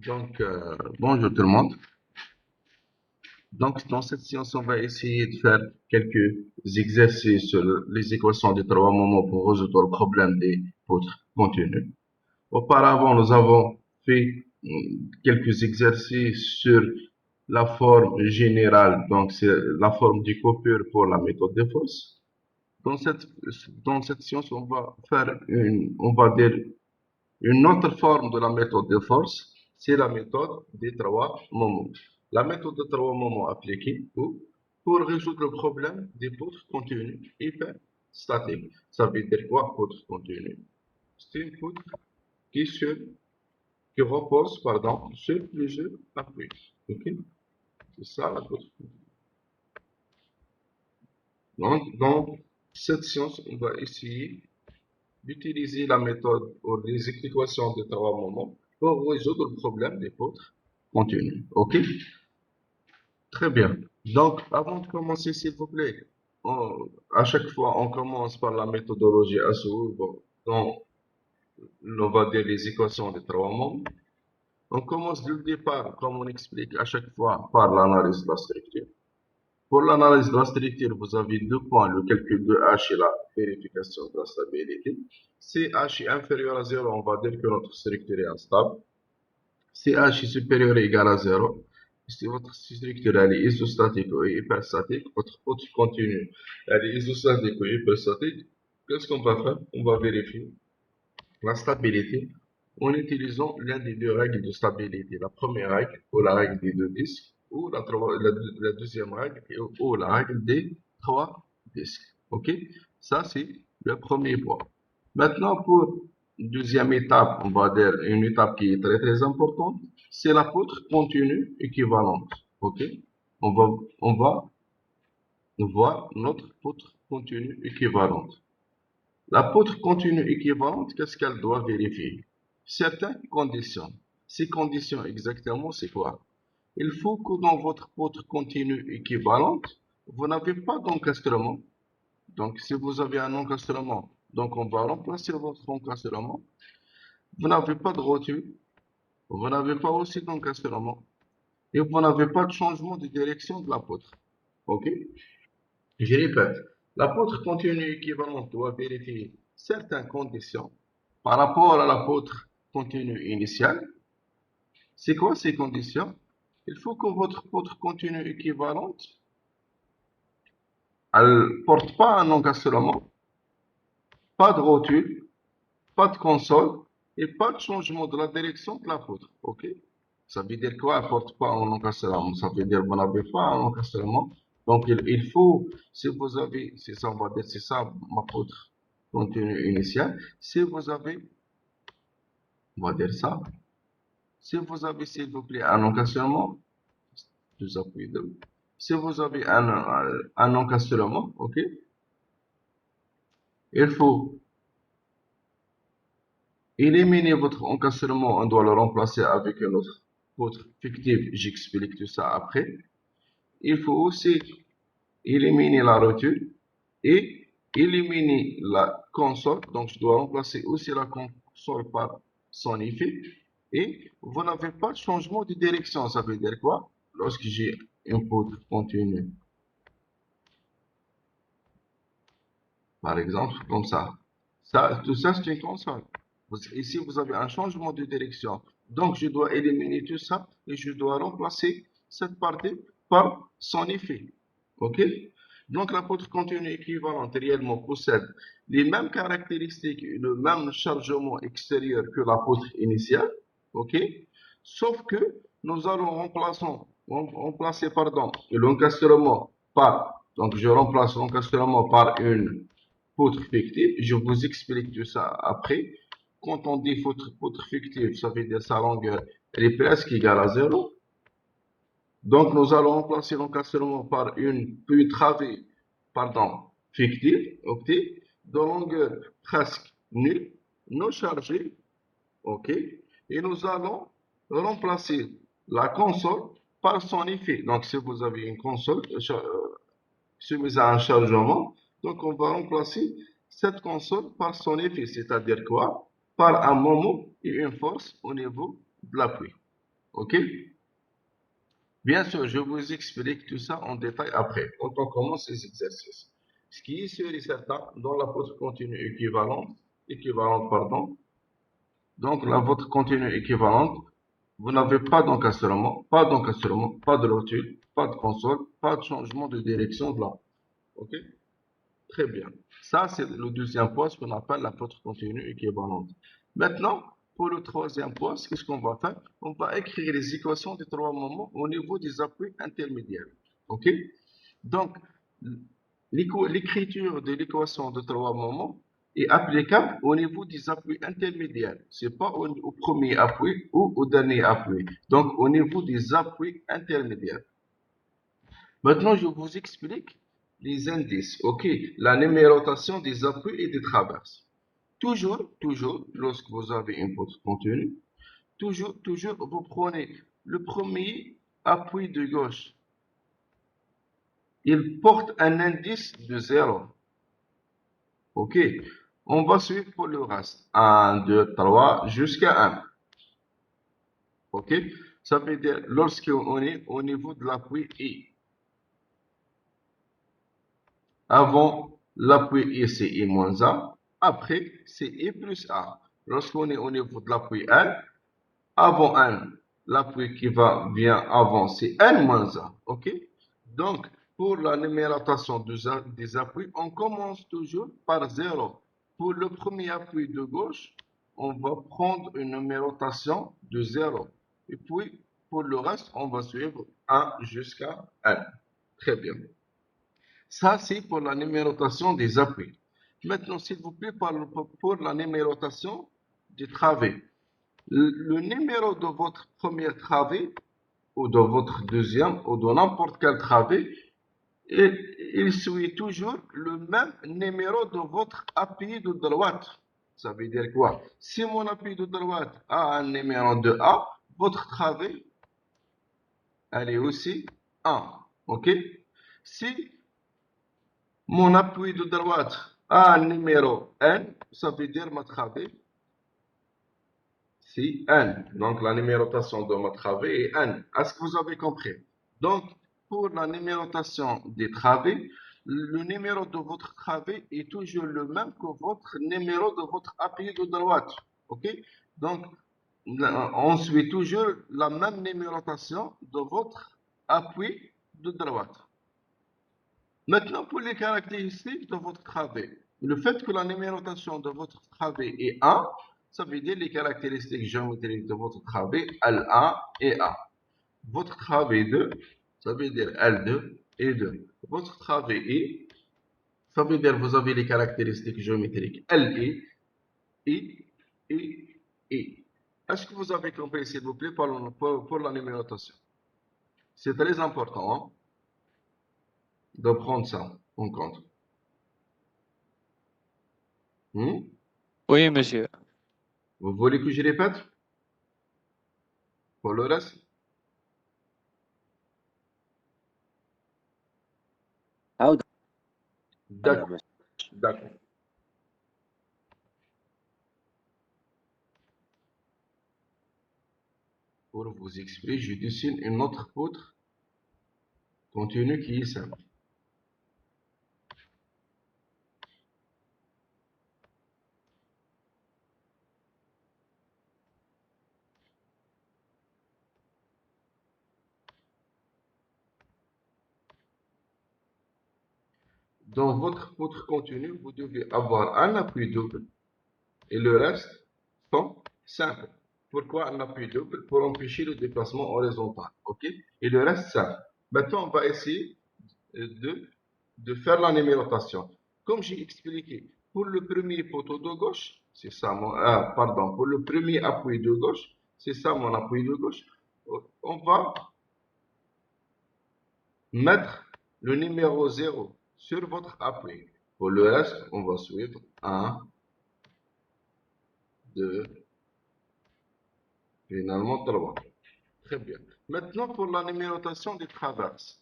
Bonjour tout le monde. Dans cette séance, on va essayer de faire quelques exercices sur les équations de trois moments pour résoudre le problème des poutres continues. Auparavant, nous avons fait quelques exercices sur la forme générale, donc c'est la forme du coupure pour la méthode de force. Dans cette, dans cette séance, on va faire on va dire une autre forme de la méthode de force, c'est la méthode des trois moments. La méthode des trois moments appliquée pour résoudre le problème des poutres continues hyperstatiques. Ça veut dire quoi, poutre continue? C'est une poutre qui, qui repose sur plusieurs appuis. Ok? C'est ça la poutre. Dans cette science, on va essayer d'utiliser la méthode ou les équations de trois moments pour résoudre le problème des poutres continues. OK? Très bien. Donc, avant de commencer, s'il vous plaît, à chaque fois, on commence par la méthodologie à suivre dans, on va dire, les équations de trois moments. On commence dès le départ, comme on explique à chaque fois, par l'analyse de la structure. Pour l'analyse de la structure, vous avez deux points, le calcul de H et la vérification de la stabilité. Si H est inférieur à 0, on va dire que notre structure est instable. Si H est supérieur ou égal à 0, si votre structure elle est isostatique ou hyperstatique, votre poutre continue, elle est isostatique ou hyperstatique, qu'est-ce qu'on va faire? On va vérifier la stabilité en utilisant l'une des deux règles de stabilité. La première règle, ou la règle des deux disques, ou la deuxième règle, ou la règle des trois disques. OK? Ça, c'est le premier point. Maintenant, pour une deuxième étape, on va dire une étape qui est très très importante, c'est la poutre continue équivalente. OK? On va voir notre poutre continue équivalente. La poutre continue équivalente, qu'est-ce qu'elle doit vérifier? Certaines conditions. Ces conditions exactement, c'est quoi? Il faut que dans votre poutre continue équivalente, vous n'avez pas d'encastrement. Donc, si vous avez un encastrement, donc on va remplacer votre encastrement. Vous n'avez pas de rotule, vous n'avez pas aussi d'encastrement, et vous n'avez pas de changement de direction de la poutre. OK? Je répète, la poutre continue équivalente doit vérifier certaines conditions par rapport à la poutre continue initiale. C'est quoi ces conditions? Il faut que votre poutre continue équivalente, elle porte pas un encastrement, pas de rotule, pas de console et pas de changement de la direction de la poutre. OK? Ça veut dire quoi? Elle porte pas un encastrement. Ça veut dire que vous n'avez pas un encastrement. Donc, il faut, si vous avez, c'est ça, on va dire, c'est ça ma poutre continue initiale. Si vous avez, on va dire ça, si vous avez, s'il vous plaît, un encastrement, deux appuis de, si vous avez un encastrement, OK, il faut éliminer votre encastrement, on doit le remplacer avec une autre poutre fictive, j'explique tout ça après. Il faut aussi éliminer la rotule et éliminer la console. Donc, je dois remplacer aussi la console par son effet. Et vous n'avez pas de changement de direction. Ça veut dire quoi? Lorsque j'ai une poutre continue, par exemple, comme ça. Tout ça, c'est une console. Ici, vous avez un changement de direction. Donc, je dois éliminer tout ça et je dois remplacer cette partie par son effet. OK? Donc, la poutre continue équivalente réellement possède les mêmes caractéristiques et le même chargement extérieur que la poutre initiale. OK? Sauf que nous allons remplacer l'encastrement par, donc je remplace l'encastrement par une poutre fictive. Je vous explique tout ça après. Quand on dit poutre fictive, ça veut dire sa longueur, elle est presque égale à zéro. Donc, nous allons remplacer l'encastrement par une travée, fictive, ok, de longueur presque nulle, non chargée, ok, et nous allons remplacer la console par son effet. Donc, si vous avez une console soumise à un chargement, donc on va remplacer cette console par son effet, c'est-à-dire quoi? Par un moment et une force au niveau de l'appui. OK? Bien sûr, je vous explique tout ça en détail après, quand on commence les exercices. Ce qui est sûr et certain, dans la votre continue équivalente, pardon, donc la votre continue équivalente, vous n'avez pas de rotule, pas de console, pas de changement de direction de la. OK? Très bien. Ça, c'est le deuxième point, ce qu'on appelle la l'apôtre continue équivalente. Maintenant, pour le troisième point, qu'est-ce qu'on va faire? On va écrire les équations des trois moments au niveau des appuis intermédiaires. OK? Donc, l'écriture de l'équation de trois moments est applicable au niveau des appuis intermédiaires. C'est pas au premier appui ou au dernier appui. Donc, au niveau des appuis intermédiaires. Maintenant, je vous explique les indices, ok? La numérotation des appuis et des traverses. Toujours, lorsque vous avez une porte contenue, toujours, vous prenez le premier appui de gauche. Il porte un indice de 0. Ok? On va suivre pour le reste. 1, 2, 3, jusqu'à 1. Ok? Ça veut dire, lorsqu'on est au niveau de l'appui I. Avant, l'appui I, c'est I moins A. Après, c'est I plus A. Lorsqu'on est au niveau de l'appui N, avant N, l'appui qui vient avant, c'est N moins A. OK? Donc, pour la numérotation des appuis, on commence toujours par 0. Pour le premier appui de gauche, on va prendre une numérotation de 0. Et puis, pour le reste, on va suivre 1 jusqu'à N. Très bien. Ça, c'est pour la numérotation des appuis. Maintenant, s'il vous plaît, pour la numérotation des travées. Le numéro de votre première travée, ou de votre deuxième, ou de n'importe quelle travée, il suit toujours le même numéro de votre appui de droite. Ça veut dire quoi? Si mon appui de droite a un numéro de A, votre travée, elle est aussi 1. OK? Si mon appui de droite a un numéro N, ça veut dire ma travée, c'est N. Donc la numérotation de ma travée est N. Est-ce que vous avez compris? Donc, pour la numérotation des travées, le numéro de votre travée est toujours le même que votre numéro de votre appui de droite. OK? Donc, on suit toujours la même numérotation de votre appui de droite. Maintenant, pour les caractéristiques de votre travée, le fait que la numérotation de votre travée est 1, ça veut dire les caractéristiques géométriques de votre travée L1 et A. Votre travée 2, ça veut dire L2 et 2. Votre travée I, ça veut dire vous avez les caractéristiques géométriques LI, I, I, I. Est-ce que vous avez compris, s'il vous plaît, pour la numérotation? C'est très important, hein, de prendre ça en compte. Oui, monsieur. Vous voulez que je répète pour le reste? D'accord, d'accord. Pour vous expliquer, je dessine une autre poutre continue qui est simple. Dans votre poutre continue, vous devez avoir un appui double et le reste sont simples. Pourquoi un appui double? Pour empêcher le déplacement horizontal. OK? Et le reste simple. Maintenant, on va essayer de faire la numérotation. Comme j'ai expliqué, pour le premier poteau de gauche, c'est ça pardon, pour le premier appui de gauche, c'est ça mon appui de gauche. On va mettre le numéro 0 sur votre appui. Pour le reste, on va suivre 1, 2, finalement 3. Très bien. Maintenant, pour la numérotation des traverses,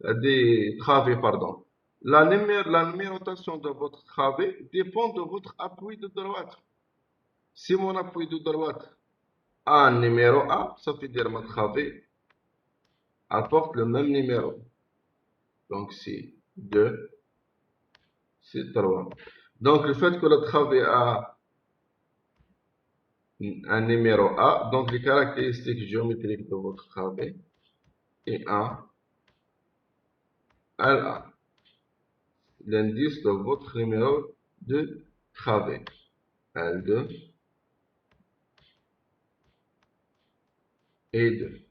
des travées, pardon. La numérotation de votre travée dépend de votre appui de droite. Si mon appui de droite un numéro 1, ça veut dire ma travée apporte le même numéro. Donc, c'est 2, c'est 3. Donc, le fait que la travée a un numéro A, donc les caractéristiques géométriques de votre travée est 1, L1. L'indice de votre numéro de travée, L2 et 2,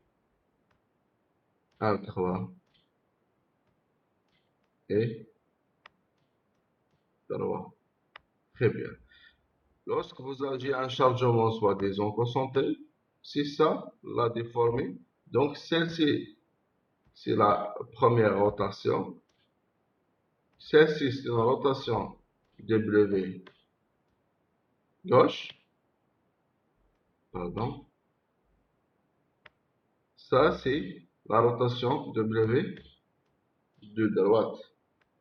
L3 et 3. Très bien. Lorsque vous avez un chargement soi-disant concentré, c'est ça la déformée. Donc, celle-ci, c'est la première rotation. Celle-ci, c'est une rotation W gauche. Pardon. Ça, c'est la rotation W de droite.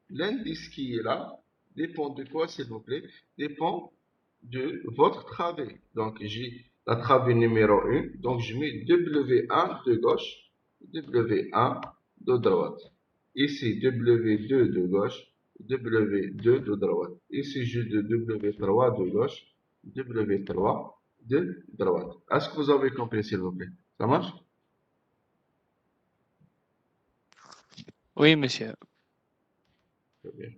L'indice qui est là dépend de quoi, s'il vous plaît? Dépend de votre travée. Donc, j'ai la travée numéro 1. Donc, je mets W1 de gauche, W1 de droite. Ici, W2 de gauche, W2 de droite. Ici, j'ai de W3 de gauche, W3 de droite. Est-ce que vous avez compris, s'il vous plaît? Ça marche? Oui, monsieur. Très bien.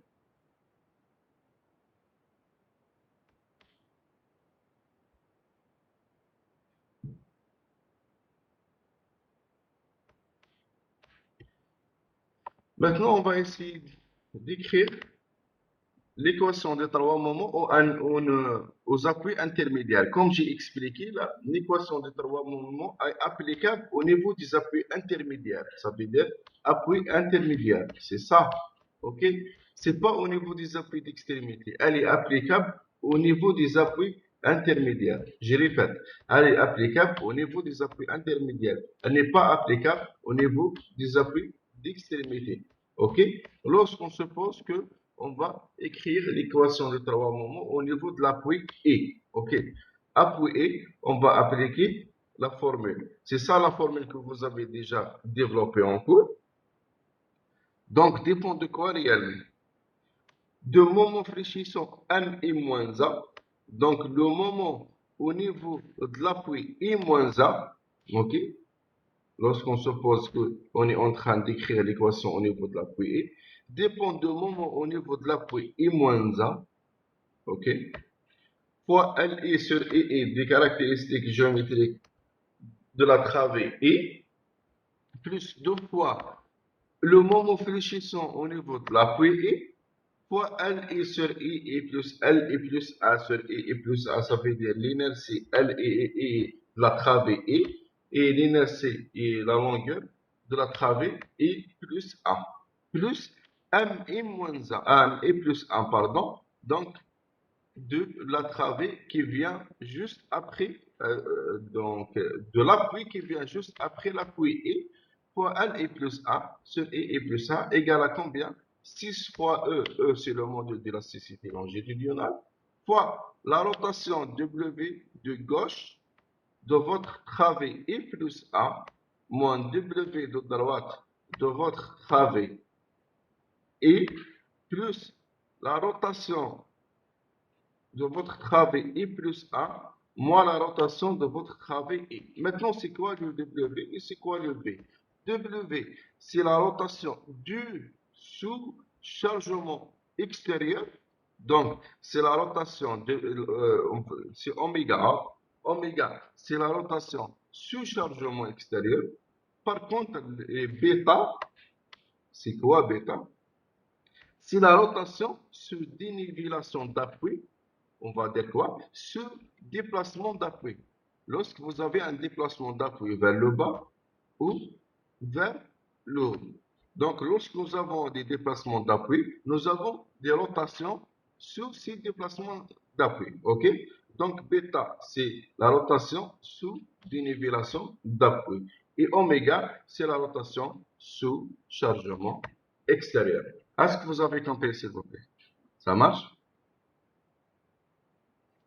Maintenant, on va essayer d'écrire l'équation des trois moments aux appuis intermédiaires. Comme j'ai expliqué, l'équation des trois moments est applicable au niveau des appuis intermédiaires. Ça veut dire appui intermédiaire. C'est ça. OK? C'est pas au niveau des appuis d'extrémité. Elle est applicable au niveau des appuis intermédiaires. Je répète, elle est applicable au niveau des appuis intermédiaires. Elle n'est pas applicable au niveau des appuis d'extrémité. OK? Lorsqu'on suppose que on va écrire l'équation de trois moments au niveau de l'appui E. OK? Appui E, on va appliquer la formule. C'est ça la formule que vous avez déjà développée en cours. Donc, dépend de quoi réellement? De moment fléchissant M et moins A. Donc, le moment au niveau de l'appui I moins A. OK? Lorsqu'on suppose qu'on est en train d'écrire l'équation au niveau de l'appui I, dépend du moment au niveau de l'appui I moins A, ok, fois LI sur II des caractéristiques géométriques de la travée I, plus 2 fois le moment fléchissant au niveau de l'appui I, fois LI sur II plus LI plus A sur II plus A, ça veut dire l'inertie LI de la travée I, et l'inertie et la longueur de la travée I plus A, plus MI moins A, MI plus 1, pardon, donc de la travée qui vient juste après, de l'appui qui vient juste après l'appui I, fois LI plus A sur I plus A égale à combien? 6 fois E c'est le module d'élasticité longitudinale, fois la rotation W de gauche de votre travée I plus A, moins W de droite de votre travée I, plus la rotation de votre travée I plus A, moins la rotation de votre travée I. Maintenant, c'est quoi le W et c'est quoi le V? W, c'est la rotation du sous-chargement extérieur. Donc, c'est la rotation de, c'est oméga A. Oméga, c'est la rotation sous-chargement extérieur. Par contre, bêta, c'est quoi bêta? C'est la rotation sur dénivellation d'appui. On va dire quoi? Sur déplacement d'appui. Lorsque vous avez un déplacement d'appui vers le bas ou vers le haut. Donc, lorsque nous avons des déplacements d'appui, nous avons des rotations sur ces déplacements d'appui. OK? Donc, bêta, c'est la rotation sous dénivellation d'appui. Et oméga, c'est la rotation sous chargement extérieur. Est-ce que vous avez compris, s'il vous plaît? Ça marche?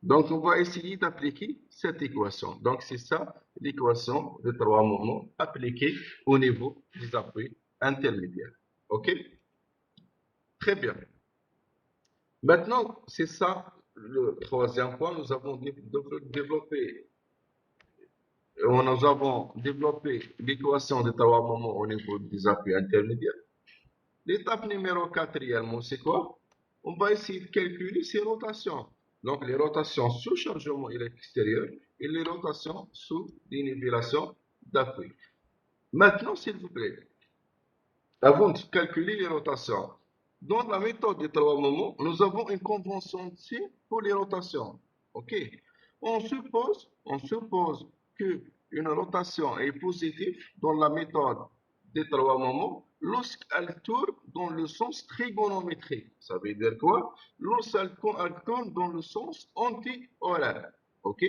Donc, on va essayer d'appliquer cette équation. Donc, c'est ça l'équation de trois moments appliquée au niveau des appuis intermédiaires. OK? Très bien. Maintenant, c'est ça le troisième point. Nous avons développé l'équation de trois moments au niveau des appuis intermédiaires. L'étape numéro 4 réellement, c'est quoi? On va essayer de calculer ces rotations. Donc, les rotations sous chargement extérieur et les rotations sous dénivellation d'appui. Maintenant, s'il vous plaît, avant de calculer les rotations, dans la méthode des trois moments, nous avons une convention ici pour les rotations. OK? On suppose qu'une rotation est positive dans la méthode des trois moments lorsqu'elle tourne dans le sens trigonométrique. Ça veut dire quoi? Lorsqu'elle tourne dans le sens anti-horaire. OK?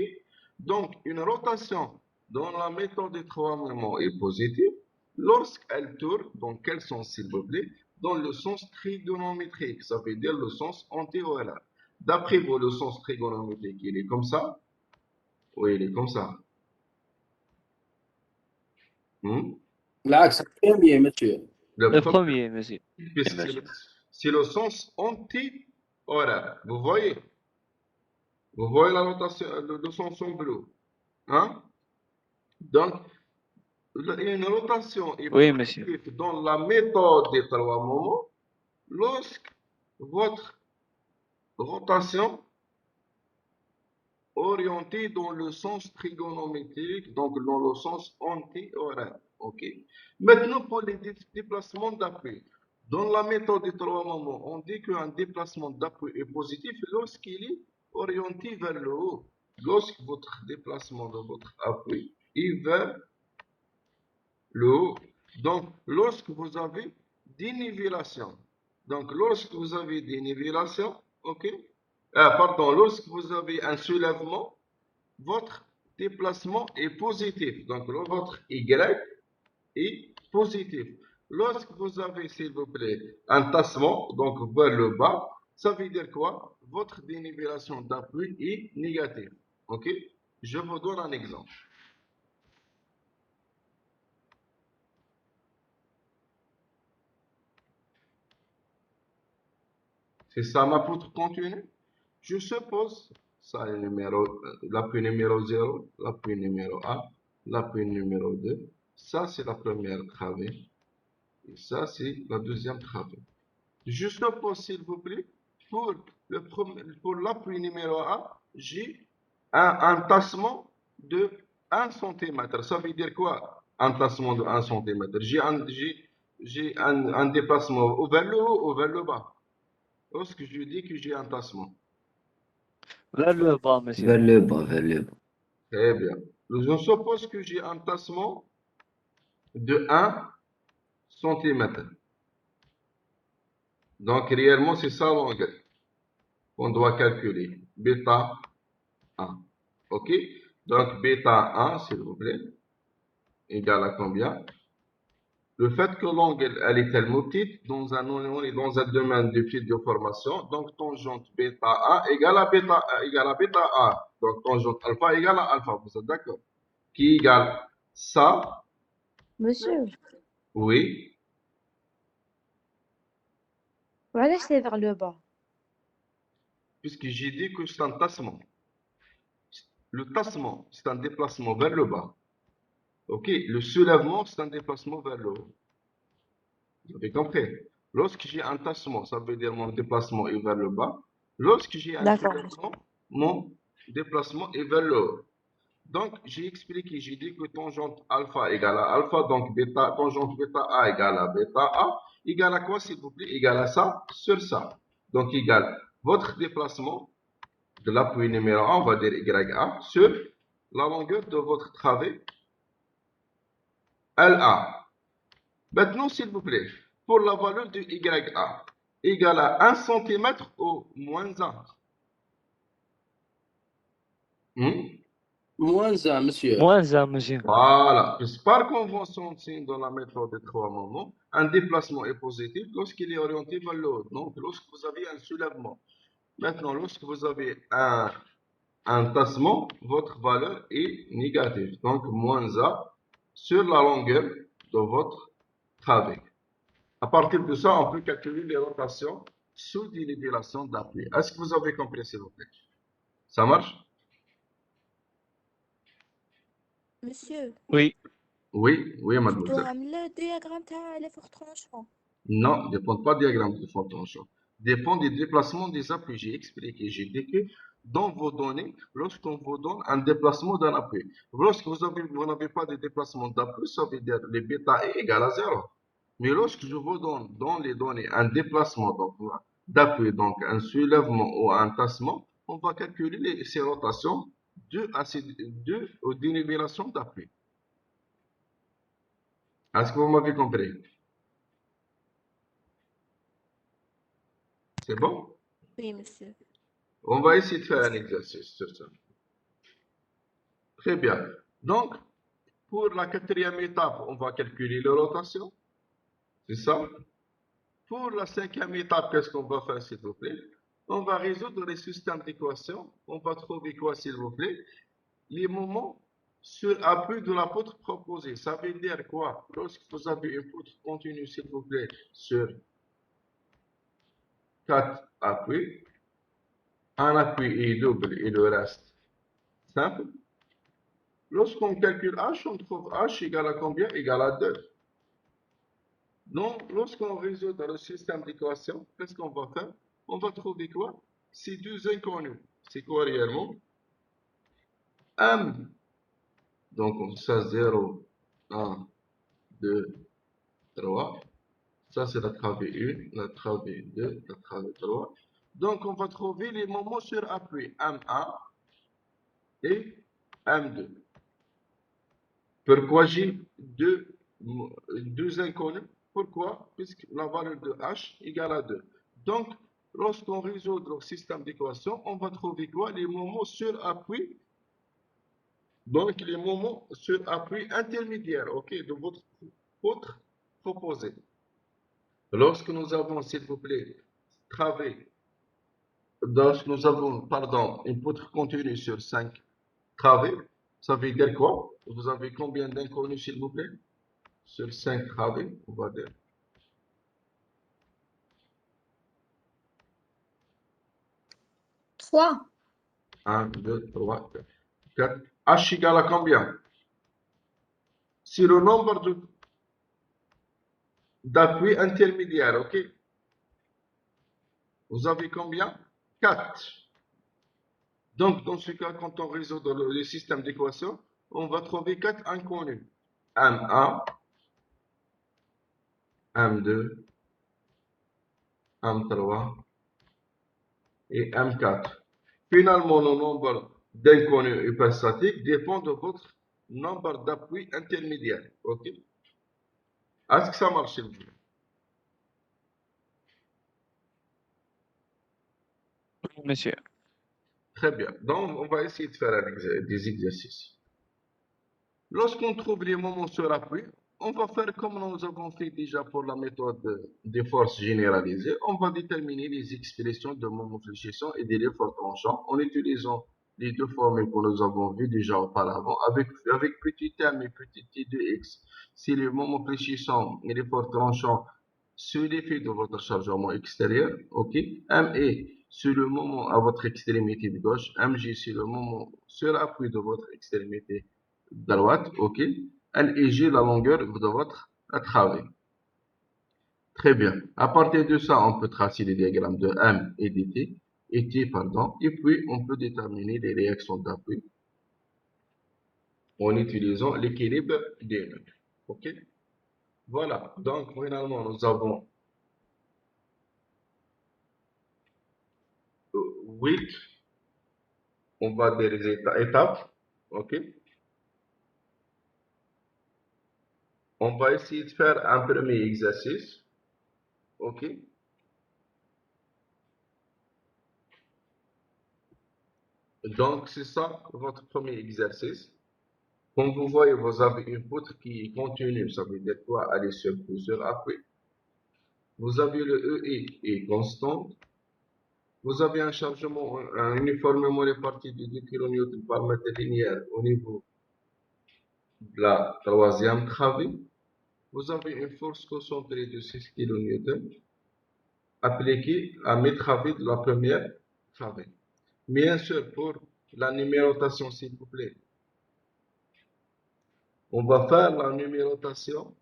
Donc, une rotation dans la méthode des trois moments est positive lorsqu'elle tourne, dans quel sens s'il vous plaît? Dans le sens trigonométrique, ça veut dire le sens anti-horaire. D'après vous, le sens trigonométrique, il est comme ça? Oui, il est comme ça. Là, c'est très bien, monsieur. Le premier, monsieur. C'est le sens anti-horaire. Vous voyez? Vous voyez la notation, le sens en bleu. Hein? Donc, une rotation est Oui, monsieur. positive dans la méthode des trois moments lorsque votre rotation orientée dans le sens trigonométrique, donc dans le sens anti-horaire. OK? Maintenant, pour les déplacements d'appui. Dans la méthode des trois moments, on dit qu'un déplacement d'appui est positif lorsqu'il est orienté vers le haut. Lorsque votre déplacement de votre appui est vers le haut. Donc, lorsque vous avez dénivellation. Donc, lorsque vous avez dénivellation, OK? Pardon, lorsque vous avez un soulèvement, votre déplacement est positif. Donc, votre Y est positif. Lorsque vous avez, s'il vous plaît, un tassement, donc vers le bas, ça veut dire quoi? Votre dénivellation d'appui est négative. OK? Je vous donne un exemple. C'est ça ma poutre continue. Je suppose, ça est l'appui numéro 0, l'appui numéro 1, l'appui numéro 2. Ça, c'est la première travée. Et ça, c'est la deuxième travée. Je suppose, s'il vous plaît, pour l'appui numéro 1, j'ai un tassement de 1 cm. Ça veut dire quoi? Un tassement de 1 cm. J'ai un déplacement vers le haut ou vers le bas. Lorsque je dis que j'ai un tassement. Vers le bas, monsieur. Vers le bas, vers le bas. Très bien. Je suppose que j'ai un tassement de 1 cm. Donc, réellement, c'est ça l'angle qu'on doit calculer. Bêta 1. OK? Donc, bêta 1, s'il vous plaît, égale à combien? Le fait que l'angle elle est tellement petite, on est dans un domaine de petite déformation, donc tangente bêta 1 égale à bêta 1. Donc tangente alpha égale à alpha, vous êtes d'accord? Qui égale ça? Monsieur, Oui. voilà, c'est vers le bas. Puisque j'ai dit que c'est un tassement. Le tassement, c'est un déplacement vers le bas. OK? Le soulèvement, c'est un déplacement vers le haut. Vous avez compris? Lorsque j'ai un tassement, ça veut dire mon déplacement est vers le bas. Lorsque j'ai un soulèvement, mon déplacement est vers le haut. Donc, j'ai expliqué, j'ai dit que tangente alpha égale à alpha, donc tangente bêta A égale à bêta A, égale à quoi, s'il vous plaît? Égale à ça sur ça. Donc, égale votre déplacement de l'appui numéro 1, on va dire YA, sur la longueur de votre travée LA. Maintenant, s'il vous plaît, pour la valeur de YA égale à 1 cm ou moins 1. Moins 1, monsieur. Moins 1, monsieur. Voilà. Par convention, dans la méthode des trois moments, un déplacement est positif lorsqu'il est orienté vers le haut. Donc, lorsque vous avez un soulèvement. Maintenant, lorsque vous avez un un tassement, votre valeur est négative. Donc, moins A sur la longueur de votre travée. À partir de ça, on peut calculer les rotations sous dénivellation d'appui. Est-ce que vous avez compris, s'il vous plaît? Ça marche? Monsieur, Oui. Oui, oui, je dois mademoiselle. ramener le diagramme تاع les forts tranchants. Non, dépend pas du diagramme de fond tranchant. Dépend des déplacements des appuis. J'ai expliqué, j'ai dit que dans vos données, lorsqu'on vous donne un déplacement d'un appui, lorsque vous n'avez pas de déplacement d'appui, ça veut dire le bêta est égal à 0. Mais lorsque je vous donne dans les données un déplacement d'appui, donc un soulèvement ou un tassement, on va calculer ces rotations due aux dénivellations d'appui. Est-ce que vous m'avez compris? C'est bon? Oui, monsieur. On va essayer de faire un exercice sur ça. Très bien. Donc, pour la quatrième étape, on va calculer la rotation. C'est ça. Pour la cinquième étape, qu'est-ce qu'on va faire, s'il vous plaît? On va résoudre les systèmes d'équations. On va trouver quoi, s'il vous plaît? Les moments sur appui de la poutre proposée. Ça veut dire quoi? Lorsque vous avez une poutre continue, s'il vous plaît, sur 4 appuis, un appui est double et le reste simple. Lorsqu'on calcule H, on trouve H égale à combien? Égale à 2. Donc, lorsqu'on résout dans le système d'équations, qu'est-ce qu'on va faire? On va trouver quoi? Ces deux inconnus. C'est quoi réellement? M. Donc, ça, 0, 1, 2, 3. Ça, c'est la travée 1, la travée 2, la travée 3. Donc, on va trouver les moments sur appui M1 et M2. Pourquoi j'ai deux inconnus? Pourquoi? Puisque la valeur de H égale à 2. Donc, lorsqu'on résout le système d'équations, on va trouver quoi? Les moments sur appui. Donc, les moments sur appui intermédiaire, ok, de votre poutre proposée. Lorsque nous avons, s'il vous plaît, lorsque nous avons, pardon, une poutre continue sur 5 travées, ça veut dire quoi? Vous avez combien d'inconnus, s'il vous plaît? Sur 5 travées, on va dire. 3. 1, 2, 3, 4. H égale à combien? C'est le nombre d'appuis intermédiaires, ok? Vous avez combien? 4. Donc, dans ce cas, quand on résout le système d'équations, on va trouver 4 inconnus. M1, M2, M3 et M4. Finalement, le nombre d'inconnus hyperstatiques dépend de votre nombre d'appuis intermédiaires. Ok? Est-ce que ça marche, s'il vous plaît? Oui, monsieur. Très bien. Donc, on va essayer de faire des exercices. Lorsqu'on trouve les moments sur appui, on va faire comme nous avons fait déjà pour la méthode des forces généralisées. On va déterminer les expressions de moments fléchissants et des efforts tranchants en utilisant les deux formules que nous avons vues déjà auparavant avec petit m et petit t de x. Si les moments fléchissants et l'effort tranchant sous l'effet de votre chargement extérieur, ok, ME c'est le moment à votre extrémité de gauche, MG c'est le moment sur l'appui de votre extrémité droite, ok, LEG la longueur de votre travée. Très bien. À partir de ça, on peut tracer les diagrammes de M et de T, et puis on peut déterminer les réactions d'appui en utilisant l'équilibre des nœuds. Ok? Voilà. Donc, finalement, nous avons 8, on va dire les étapes. Ok? On va essayer de faire un premier exercice. Ok? Donc, c'est ça votre premier exercice. Comme vous voyez, vous avez une poutre qui est continue. Ça veut dire quoi? Elle est sur plusieurs appuis. Vous avez le EI est constant. vous avez un chargement uniformément réparti de 2 kN par mètre linéaire au niveau de la troisième travée. Vous avez une force concentrée de 6 kN appliquée à mes travées de la première travée. Bien sûr, pour la numérotation, s'il vous plaît, on va faire la numérotation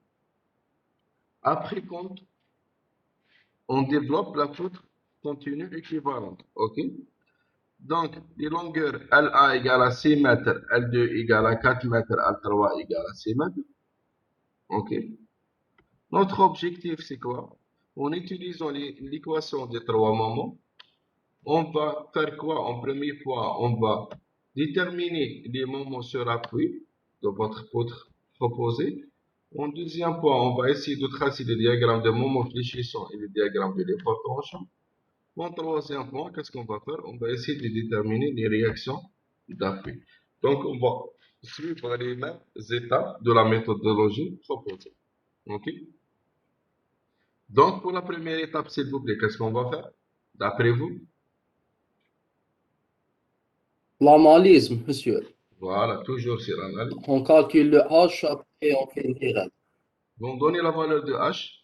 après quand on développe la poutre continue équivalente. OK? Donc, les longueurs LA égale à 6 mètres, L2 égale à 4 mètres, L3 égale à 6 mètres. OK? Notre objectif, c'est quoi? En utilisant l'équation des trois moments, on va faire quoi? En premier point, on va déterminer les moments sur appui de votre poutre proposée. En deuxième point, on va essayer de tracer le diagramme de moment fléchissant et le diagramme de l'effort tranchant. En troisième point, qu'est-ce qu'on va faire? On va essayer de déterminer les réactions d'appui. Donc, on va suivre les mêmes étapes de la méthodologie proposée. OK? Donc, pour la première étape, s'il vous plaît, qu'est-ce qu'on va faire? D'après vous? L'analyse, monsieur. Voilà, toujours sur l'analyse. On calcule le H, après on fait une tirade. Donc, donnez la valeur de H.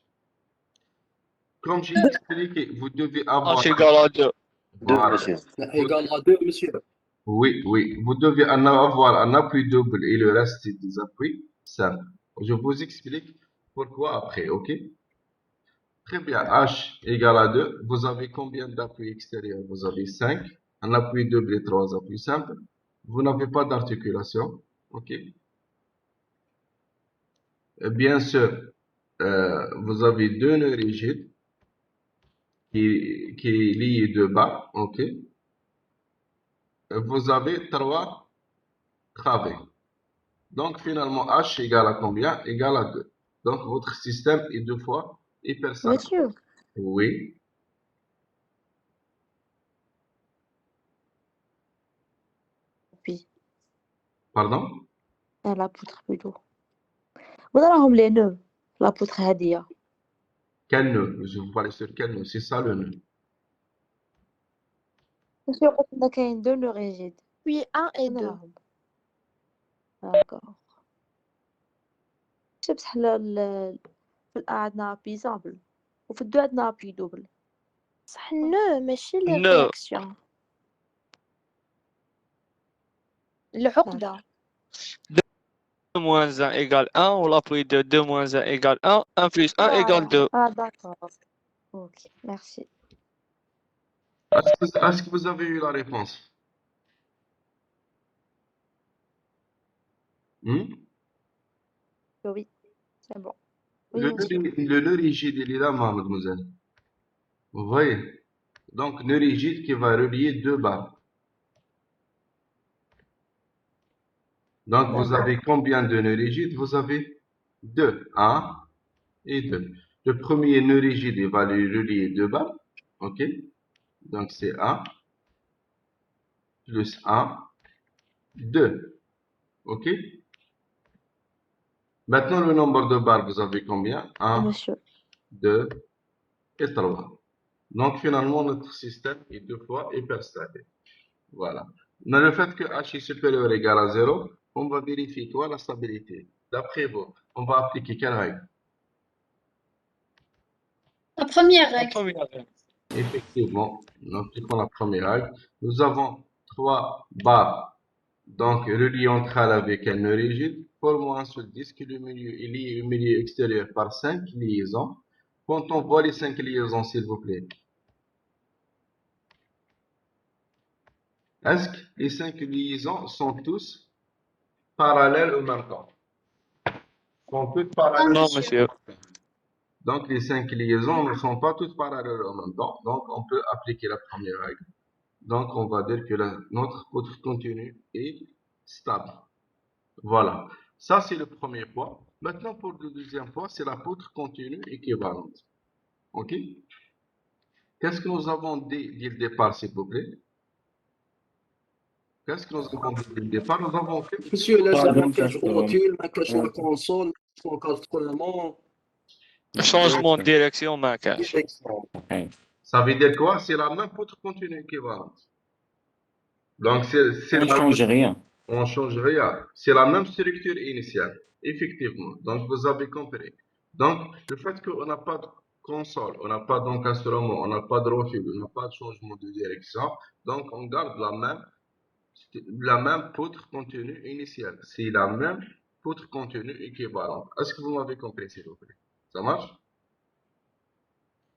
Comme j'ai expliqué, vous devez avoir... H égale à 2. Voilà. monsieur. Égal à 2, monsieur. Oui, oui. Vous devez avoir un appui double et le reste, c'est des appuis simples. Je vous explique pourquoi après, OK? Très bien. H égale à 2. Vous avez combien d'appuis extérieurs? Vous avez 5. Un appui double et 3 appuis simples. Vous n'avez pas d'articulation. OK? Bien sûr, vous avez deux nœuds rigides qui est lié de bas. OK? Vous avez 3 travées. Donc, finalement, H égale à combien? Égale à 2. Donc, votre système est 2 fois hyperstable. Monsieur, Oui. puis, Pardon? la poutre plutôt. وراهم les nœuds la poutre هادية. Quel nœud? Je vous parle sur quel nœud? C'est ça le nœud. Monsieur, قلت لنا كاين deux nœuds rigides. Oui, 1 et 2. راهم. D'accord. شي بصح في الأ عندنا أبي سامبل وفي الدو عندنا أبي دوبل. صح nœud ماشي les Nœud. réactions. العقدة. 2 moins 1 égale 1, ou l'appui de 2 moins 1 égale 1, 1 plus 1 égale 2. Ah d'accord. Ok, merci. Est-ce que vous avez eu la réponse? Oui, c'est bon. Le Oui, monsieur. nœud rigide, il est là, mademoiselle. Vous voyez? Donc, nœud rigide qui va relier deux barres. Donc, vous avez combien de nœuds rigides? Vous avez 2. 1 et 2. Le premier nœud rigide, il va relier deux barres. OK? Donc, c'est 1 plus 1, 2. OK? Maintenant, le nombre de barres, vous avez combien? 1, Monsieur. 2 et 3. Donc, finalement, notre système est 2 fois hyperstable. Voilà. Mais le fait que H est supérieur ou égal à 0, on va vérifier quoi? La stabilité. D'après vous, on va appliquer quelle règle? La première La règle. première règle. Effectivement, nous appliquons la première règle. Nous avons 3 barres, donc reliées entre elles avec un nœud rigide. Formons un seul disque. Le milieu est lié au milieu extérieur par 5 liaisons. Quand on voit les 5 liaisons, s'il vous plaît, est-ce que les 5 liaisons sont tous parallèles au même temps? Sont toutes parallèles? Non, monsieur. Donc, les 5 liaisons ne sont pas toutes parallèles en même temps. Donc, on peut appliquer la première règle. Donc, on va dire que notre poutre continue est stable. Voilà. Ça, c'est le premier point. Maintenant, pour le deuxième point, c'est la poutre continue équivalente. OK? Qu'est-ce que nous avons dit dès le départ, s'il vous plaît? Qu'est-ce que nous avons dit dès le départ? Nous avons fait... Monsieur, لازم Pardon, ما كاش Castro. اوتيل ما كاش لا كونسول ما كاش كونسول Changement de direction, ma cache. ديريكسيون. Ça veut dire quoi? C'est la même poutre continue équivalente. Donc, On ne change rien. on change rien. C'est la même structure initiale, effectivement. Donc, vous avez compris. Donc, le fait qu'on n'a pas de console, on n'a pas d'encastrement, on n'a pas de refil, on n'a pas de changement de direction, donc on garde la même poutre continue initiale. C'est la même poutre continue équivalente. Est-ce que vous m'avez compris, s'il vous plaît? Ça marche?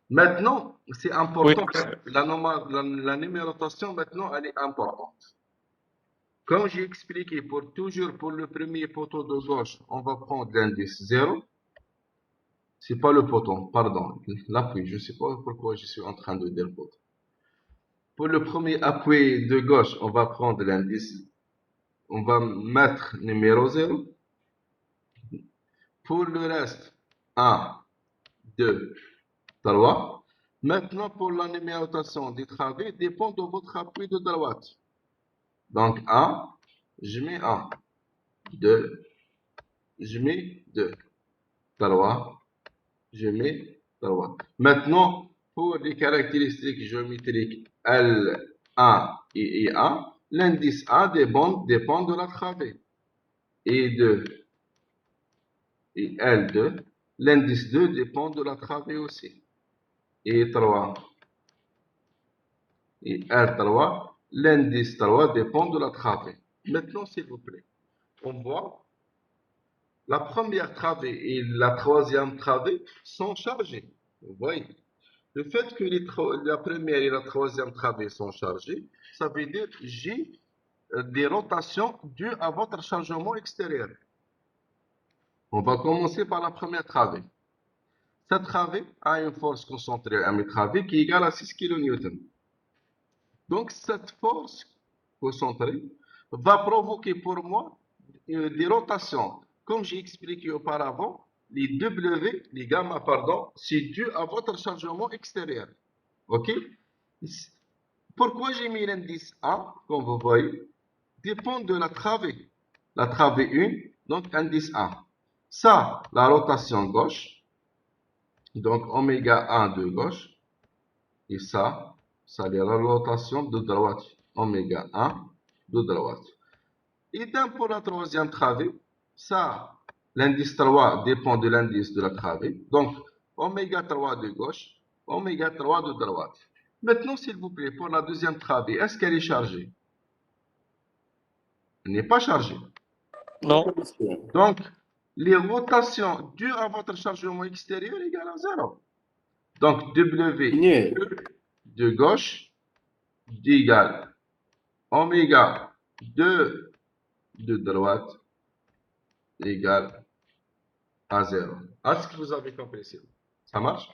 Maintenant, c'est Oui. important. La numérotation, maintenant, elle est importante. Comme j'ai expliqué, toujours pour le premier poteau de gauche, on va prendre l'indice 0. C'est pas le poteau, pardon, l'appui. Je ne sais pas pourquoi je suis en train de dire poteau. Pour le premier appui de gauche, on va prendre l'indice, on va mettre numéro 0. Pour le reste, 1, 2, 3. Maintenant, pour la numérotation des travées, dépend de votre appui de droite. Donc, 1, je mets 1. 2, je mets 2. 3, je mets 3. Maintenant, pour les caractéristiques géométriques L1 et I1, l'indice A dépend de la travée. E2 et L2, l'indice 2 dépend de la travée aussi. E3 et R3, l'indice 3 dépend de la travée. Maintenant, s'il vous plaît, on voit la première travée et la troisième travée sont chargées. Vous voyez? Le fait que la première et la troisième travée sont chargées, ça veut dire que j'ai des rotations dues à votre chargement extérieur. On va commencer par la première travée. Cette travée a une force concentrée à mes travées qui est égale à 6 kN. Donc, cette force concentrée va provoquer pour moi des rotations. Comme j'ai expliqué auparavant, les W, les gamma, pardon, c'est dû à votre chargement extérieur. OK? Pourquoi j'ai mis l'indice A, comme vous voyez, dépend de la travée. La travée 1, donc indice A. Ça, la rotation gauche, donc oméga 1 de gauche, et ça c'est la rotation de droite, oméga 1 de droite. Idem pour la troisième travée, ça, l'indice 3 dépend de l'indice de la travée, donc oméga 3 de gauche, oméga 3 de droite. Maintenant, s'il vous plaît, pour la deuxième travée, est-ce qu'elle est chargée? Elle n'est pas chargée. Non. Donc, les rotations dues à votre chargement extérieur égale à 0. Donc, W de gauche égale oméga 2 de droite égale à 0. Est-ce que vous avez compris ça? Ça marche?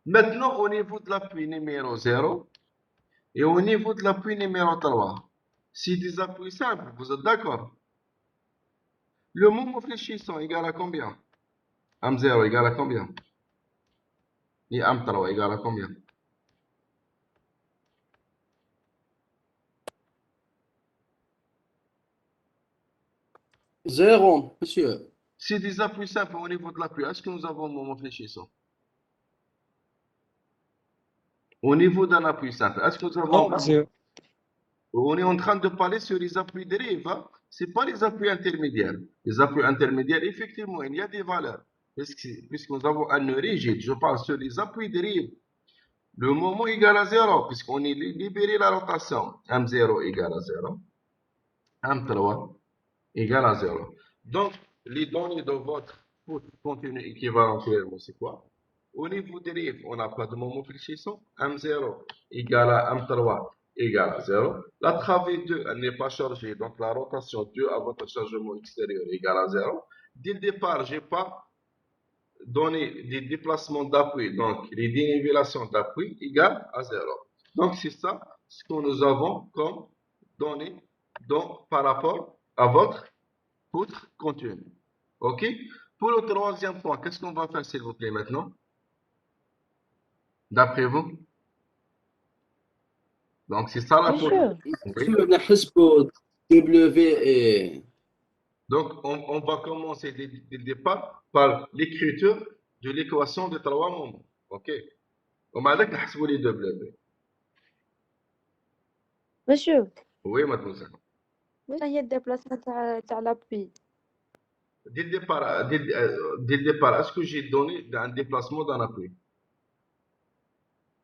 Maintenant, au niveau de l'appui numéro 0 et au niveau de l'appui numéro 3, c'est des appuis simples, vous êtes d'accord? Le moment fléchissant égale à combien? M0 égale à combien? Et M3 égale à combien? Zéro, monsieur. C'est des appuis simples au niveau de l'appui. Est-ce que nous avons un moment fléchissant? Au niveau d'un appui simple, est-ce que nous avons... Non, zéro. On est en train de parler sur les appuis dérives. Hein? Ce n'est pas les appuis intermédiaires. Les appuis intermédiaires, effectivement, il y a des valeurs. Puisque nous avons un nœud rigide, je parle sur les appuis dérives. Le moment égal à 0, puisqu'on est libéré la rotation. M0 égale à 0. M3 égale à 0. Donc, les données de votre contenu équivalent, c'est quoi? Au niveau dérive, on n'a pas de moment fléchissant. M0 égale à M3 égale à 0. La travée 2, elle n'est pas chargée, donc la rotation due à votre chargement extérieur égale à 0. Dès le départ, je n'ai pas donné des déplacements d'appui, donc les dénivelations d'appui égale à 0. Donc, c'est ça ce que nous avons comme données par rapport à votre poutre continue. OK? Pour le troisième point, qu'est-ce qu'on va faire, s'il vous plaît, maintenant? D'après vous? Donc, c'est ça la Bien poutre. sûr. Monsieur, نحسبوا W et Donc, on va commencer dès le départ par l'écriture de l'équation de trois moments. OK? ومع ذلك نحسبوا لي 2 بلا بي. Monsieur, Oui, mademoiselle. واش هي الديبلاسمون تاع لابوي؟ Dès le départ, est-ce que j'ai donné un déplacement d'un appui?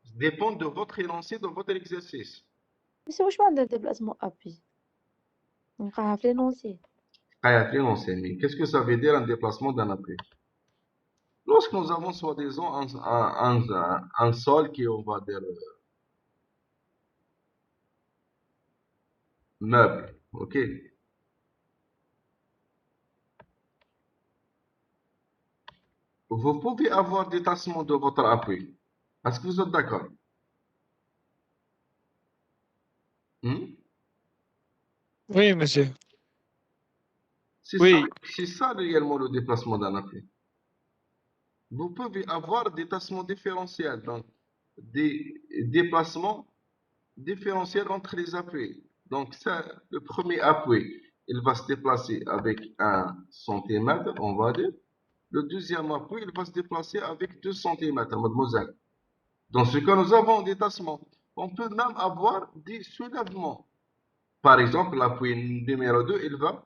Ça dépend de votre énoncé, de votre exercice. بس واش معناتها ديبلاسمون ابي؟ نلقاها في لينونسي. L'énoncé, mais qu'est-ce que ça veut dire un déplacement d'un appui? Lorsque nous avons soi-disant un sol qui, on va dire, meuble, ok? Vous pouvez avoir détachement de votre appui. Est-ce que vous êtes d'accord? Hmm? Oui, monsieur. C'est Oui. ça réellement le déplacement d'un appui. Vous pouvez avoir des détachements différentiels, donc des déplacements différentiels entre les appuis. Donc ça, le premier appui, il va se déplacer avec 1 centimètre, on va dire. Le deuxième appui, il va se déplacer avec 2 centimètres, mademoiselle. Dans ce cas, nous avons des tassements. On peut même avoir des soulèvements. Par exemple, l'appui numéro 2, il va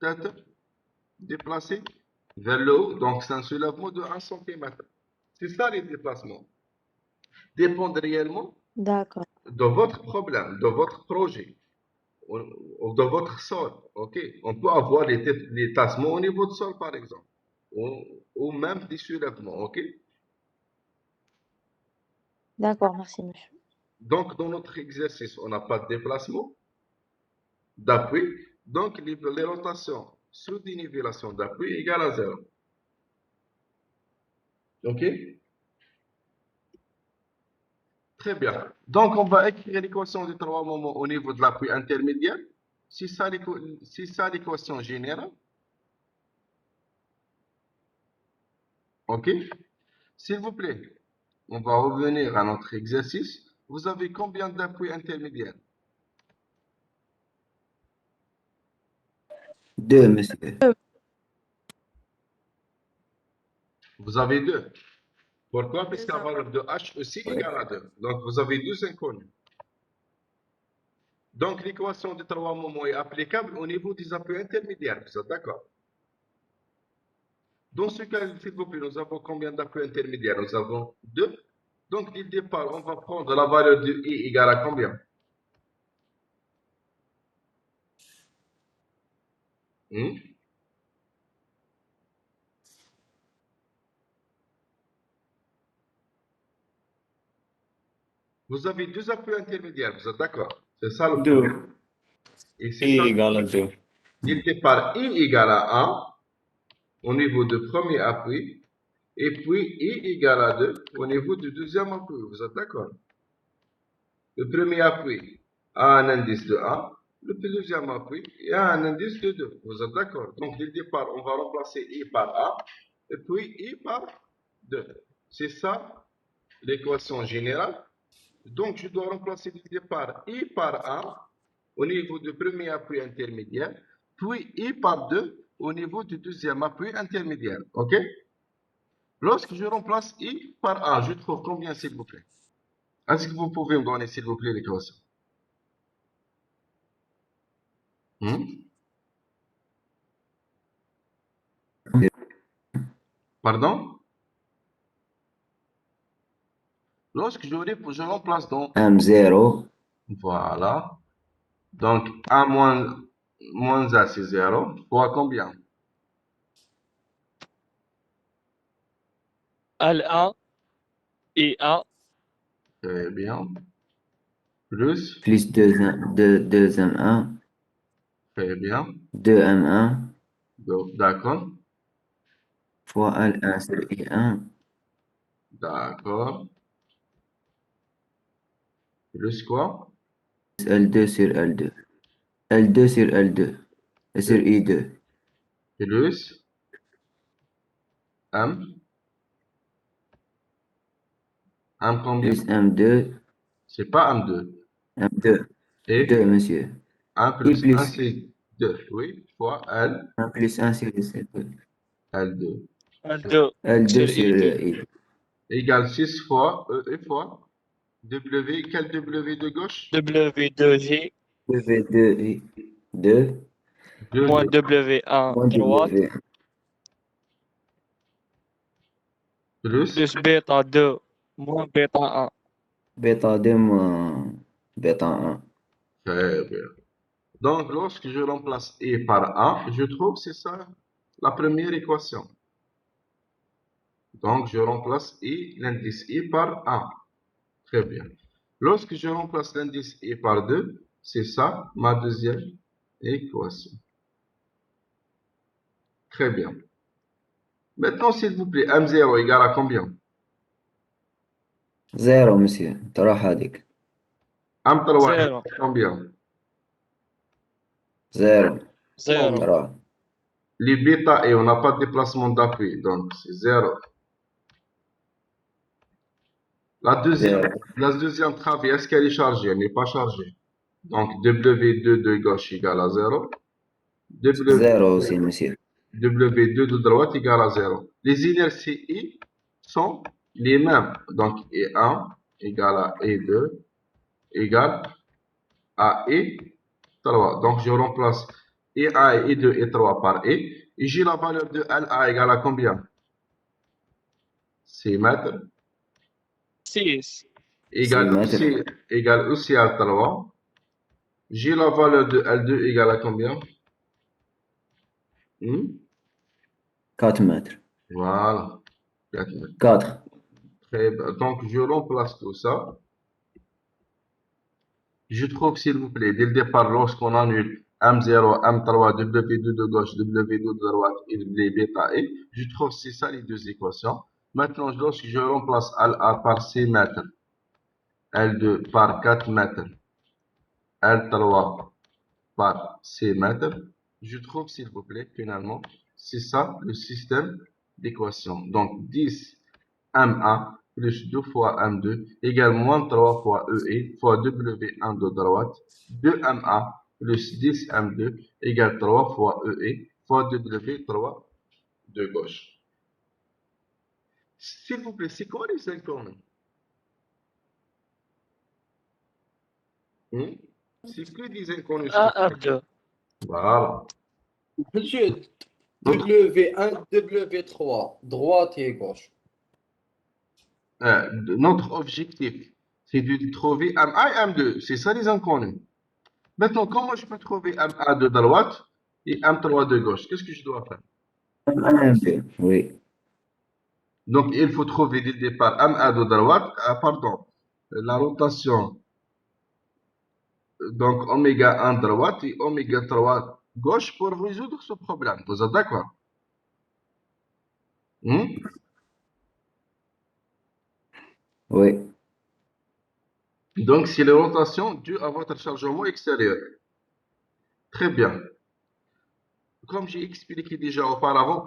être déplacé vers le haut. Donc, c'est un soulèvement de 1 centimètre. C'est ça les déplacements. Dépendent réellement D'accord. de votre problème, de votre projet, ou de votre sol. Ok? On peut avoir les tassements au niveau du sol, par exemple. Ou même des soulèvements. Ok? D'accord, merci monsieur. Donc, dans notre exercice, on n'a pas de déplacement d'appui. Donc, les rotations sous dénivellation d'appui égale à 0. OK? Très bien. Donc, on va écrire l'équation des 3 moments au niveau de l'appui intermédiaire. C'est ça l'équation générale. OK? S'il vous plaît, on va revenir à notre exercice. Vous avez combien d'appuis intermédiaires? 2, monsieur. Vous avez 2. Pourquoi? Parce que la Deux valeur de H aussi égale à 2. Donc, vous avez 2 inconnus. Donc, l'équation des 3 moments est applicable au niveau des appuis intermédiaires. Vous êtes d'accord? Dans ce cas, s'il vous plaît, nous avons combien d'appuis intermédiaires? Nous avons 2. Donc, dès le départ, on va prendre la valeur de I égale à combien? Vous avez 2 appuis intermédiaires. Vous êtes d'accord? C'est ça le 2. problème. Et c'est I ça. égale à 2. Dès le départ, I égale à 1 au niveau du premier appui. Et puis, I égale à 2 au niveau du deuxième appui. Vous êtes d'accord? Le premier appui a un indice de 1. Le deuxième appui a un indice de 2. Vous êtes d'accord? Donc, dès le départ, on va remplacer I par 1. Et puis, I par 2. C'est ça l'équation générale. Donc, je dois remplacer dès le départ I par 1 au niveau du premier appui intermédiaire. Puis, I par 2 au niveau du deuxième appui intermédiaire. OK? Lorsque je remplace I par 1, je trouve combien, s'il vous plaît? Est-ce que vous pouvez me donner, s'il vous plaît, l'équation? Pardon? Lorsque je remplace donc... M 0. Voilà. Donc, 1 moins A, c'est 0. Fois combien? L1 et 1. Très bien. Plus. Plus 2 M1. Très bien. 2 M1. D'accord. Fois L1 sur I1. D'accord. Plus quoi? L2 sur L2. L2 sur L2. Et sur I2. Plus. M. M combien? Plus M2. C'est pas M2. M2. Et 2, monsieur. 1 plus plus. 1, c'est 2. Oui. Fois L. 1 plus 1 sur I2. L2. L2 L2 sur sur I2. I2. égale 6 fois E fois W. Quel W de gauche? W2J W2 2 moins 2D W1 moins droite W plus. plus bêta 2 moins bêta 1. bêta 2 moins bêta 1. Très bien. Donc, lorsque je remplace E par 1, je trouve c'est ça la première équation. Donc, je remplace l'indice I par 1. Très bien. Lorsque je remplace l'indice I par 2, c'est ça ma deuxième équation. Très bien. Maintenant, s'il vous plaît, M0 égale à combien? 0 monsieur ترى هذيك M3 égale 0 à combien? 0 0 ترى Les bêta et on n'a pas de déplacement d'appui, donc c'est 0. La deuxième travée, est-ce qu'elle est chargée? Elle n'est pas chargée. Donc W2 de gauche égale à 0. 0 aussi monsieur W2 de droite égale à 0. Les inerties I sont les mêmes. Donc E1 égale à E2 égale à E3. Donc je remplace E1 et E2 et 3 par E. Et j'ai la valeur de LA égale à combien? 6 mètres. 6 Égale aussi à 3. J'ai la valeur de L2 égale à combien? 4 mètres Voilà. 4 mètres. 4 Très bien. Donc, je remplace tout ça. Je trouve, s'il vous plaît, dès le départ, lorsqu'on annule M0, M3, W2 de gauche, W2 de droite et les bêta et, je trouve c'est ça les deux équations. Maintenant, lorsque je remplace LA par 6 mètres, L2 par 4 mètres, L3 par 6 mètres, je trouve, s'il vous plaît, finalement, c'est ça le système d'équations. Donc, 10 M1 plus 2 fois M2 égale moins 3 fois EE fois W1 de droite. 2M1 plus 10 M2 égale 3 fois EE fois W3 de gauche. S'il vous plaît, c'est quoi les inconnus? C'est que des inconnus. 1 R2 Voilà. Monsieur, W1, W3, droite et gauche. Notre objectif, c'est de trouver M1 et M2. C'est ça les inconnus. Maintenant, comment je peux trouver M1 de droite et M3 de gauche? Qu'est-ce que je dois faire? oui Donc, il faut trouver dès le départ M1 de droite, la rotation, donc oméga 1 droite et oméga 3 gauche pour résoudre ce problème. Vous êtes d'accord? oui Donc, c'est les rotations dues à votre chargement extérieur. Très bien. Comme j'ai expliqué déjà auparavant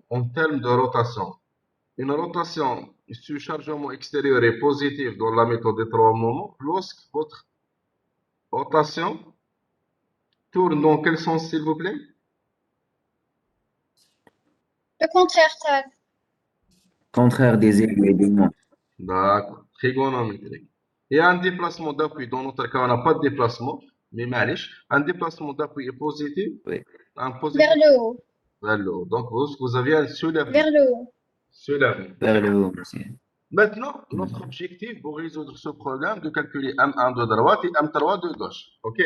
en termes de rotation, une rotation sur chargement extérieur est positive dans la méthode des trois moments lorsque votre rotation tourne dans quel sens, s'il vous plaît? Le contraire, Tal. contraire des aiguilles du monde D'accord. Trigonométrique. Et un déplacement d'appui, dans notre cas, on n'a pas de déplacement, mais malish, un déplacement d'appui est positif. Oui. Un positif Vers le haut. vers le haut. Donc, vous avez un soulèvement. Vers le haut. Soulèvement. vers le haut monsieur Maintenant, notre objectif pour résoudre ce problème, de calculer M1 de droite et M3 de gauche. OK?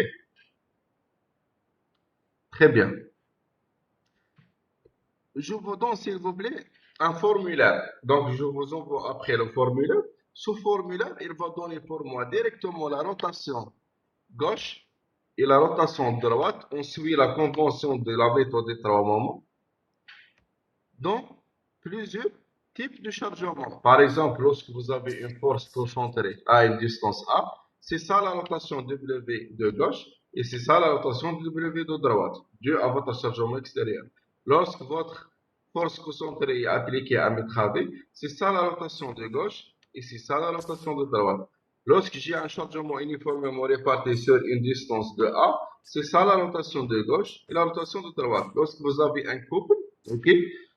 Très bien. Je vous donne, s'il vous plaît, un formulaire. Donc, je vous envoie après le formulaire. Ce formulaire, il va donner pour moi directement la rotation gauche et la rotation droite. On suit la convention de la méthode des trois moments dans plusieurs types de chargement. Par exemple, lorsque vous avez une force concentrée à une distance A, c'est ça la rotation W de gauche et c'est ça la rotation W de droite, due à votre chargement extérieur. Lorsque votre force concentrée est appliquée à un mètre AB, c'est ça la rotation de gauche et c'est ça la rotation de droite. Lorsque j'ai un chargement uniformément réparti sur une distance de A, c'est ça la rotation de gauche et la rotation de droite. Lorsque vous avez un couple, ok,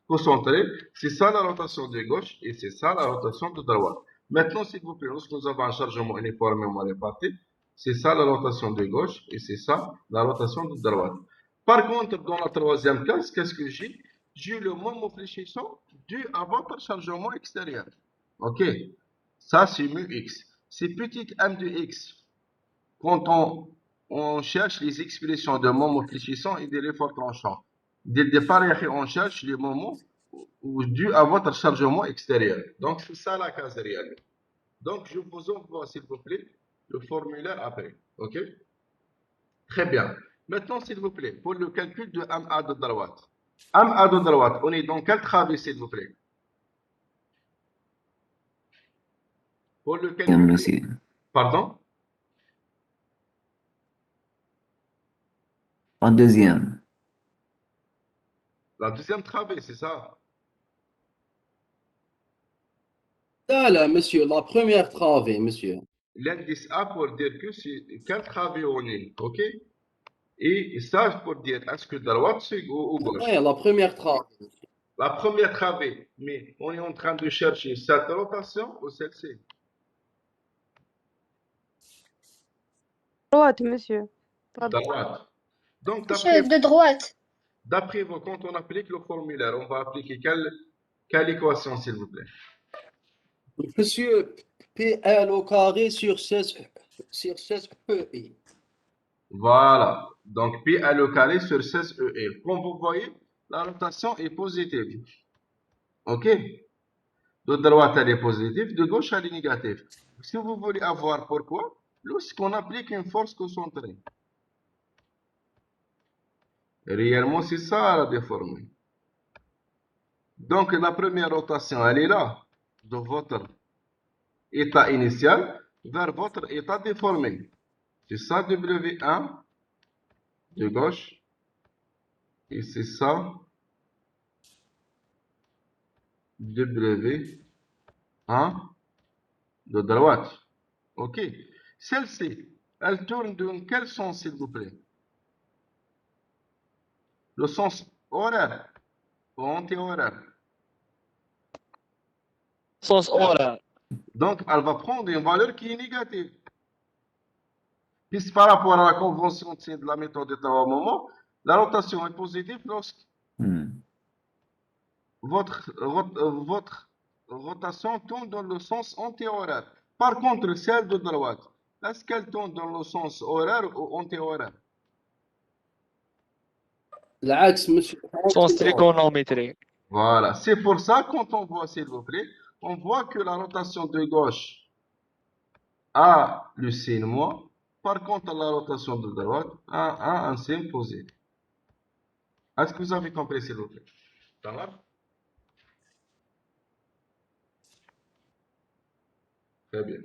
concentré. C'est ça la rotation de gauche et c'est ça la rotation de droite. Maintenant, s'il vous plaît, lorsque nous avons un chargement uniformément réparti, c'est ça la rotation de gauche et c'est ça la rotation de droite. Par contre, dans la troisième case, qu'est-ce que j'ai? J'ai le moment fléchissant dû à votre chargement extérieur. OK? Ça, c'est mu x. C'est petit m de x. Quand on cherche les expressions de moment fléchissant et de l'effort tranchant. Dès le départ, on cherche les moments dus à votre chargement extérieur. Donc, c'est ça la case réelle. Donc, je vous envoie, s'il vous plaît, le formulaire après. OK? Très bien. Maintenant, s'il vous plaît, pour le calcul de MA de droite. MA de droite, on est dans quel travée, s'il vous plaît? Pour le calcul. monsieur. Pardon? En deuxième. La deuxième travée, c'est ça? Là, monsieur, la première travée, monsieur. L'indice A pour dire que c'est quel travée on est. OK? Et ça pour dire est-ce que droite c'est ou gauche. Ouais, la première travée. La première travée, mais on est en train de chercher cette rotation ou celle-ci. Droite, monsieur. Pardon. Droite. Donc Monsieur, de droite. d'après vous, quand on applique le formulaire, on va appliquer quelle équation, s'il vous plaît? Monsieur, PL au carré sur 16 EI. Voilà. Donc pi à le carré sur 16 EL. Comme vous voyez, la rotation est positive. OK? De droite, elle est positive, de gauche, elle est négative. Si vous voulez avoir pourquoi, lorsqu'on applique une force concentrée. Réellement, c'est ça la déformée. Donc, la première rotation, elle est là, de votre état initial vers votre état déformé. C'est ça W1 de gauche. Et c'est ça W1 de droite. OK. Celle-ci, elle tourne dans quel sens, s'il vous plaît? Le sens horaire ou anti-horaire. Sens horaire. Donc, elle va prendre une valeur qui est négative. Puisque par rapport à la convention de la méthode de travail au moment, la rotation est positive lorsque votre rotation tourne dans le sens anti-horaire. Par contre, celle de droite, est-ce qu'elle tourne dans le sens horaire ou anti-horaire? العكس monsieur. Sens trigonométrique. Voilà. C'est pour ça, quand on voit, s'il vous plaît, on voit que la rotation de gauche a le signe moins. Par contre, la rotation de droite a un signe positif. Est-ce que vous avez compris, s'il vous plaît? Ça marche? Très bien.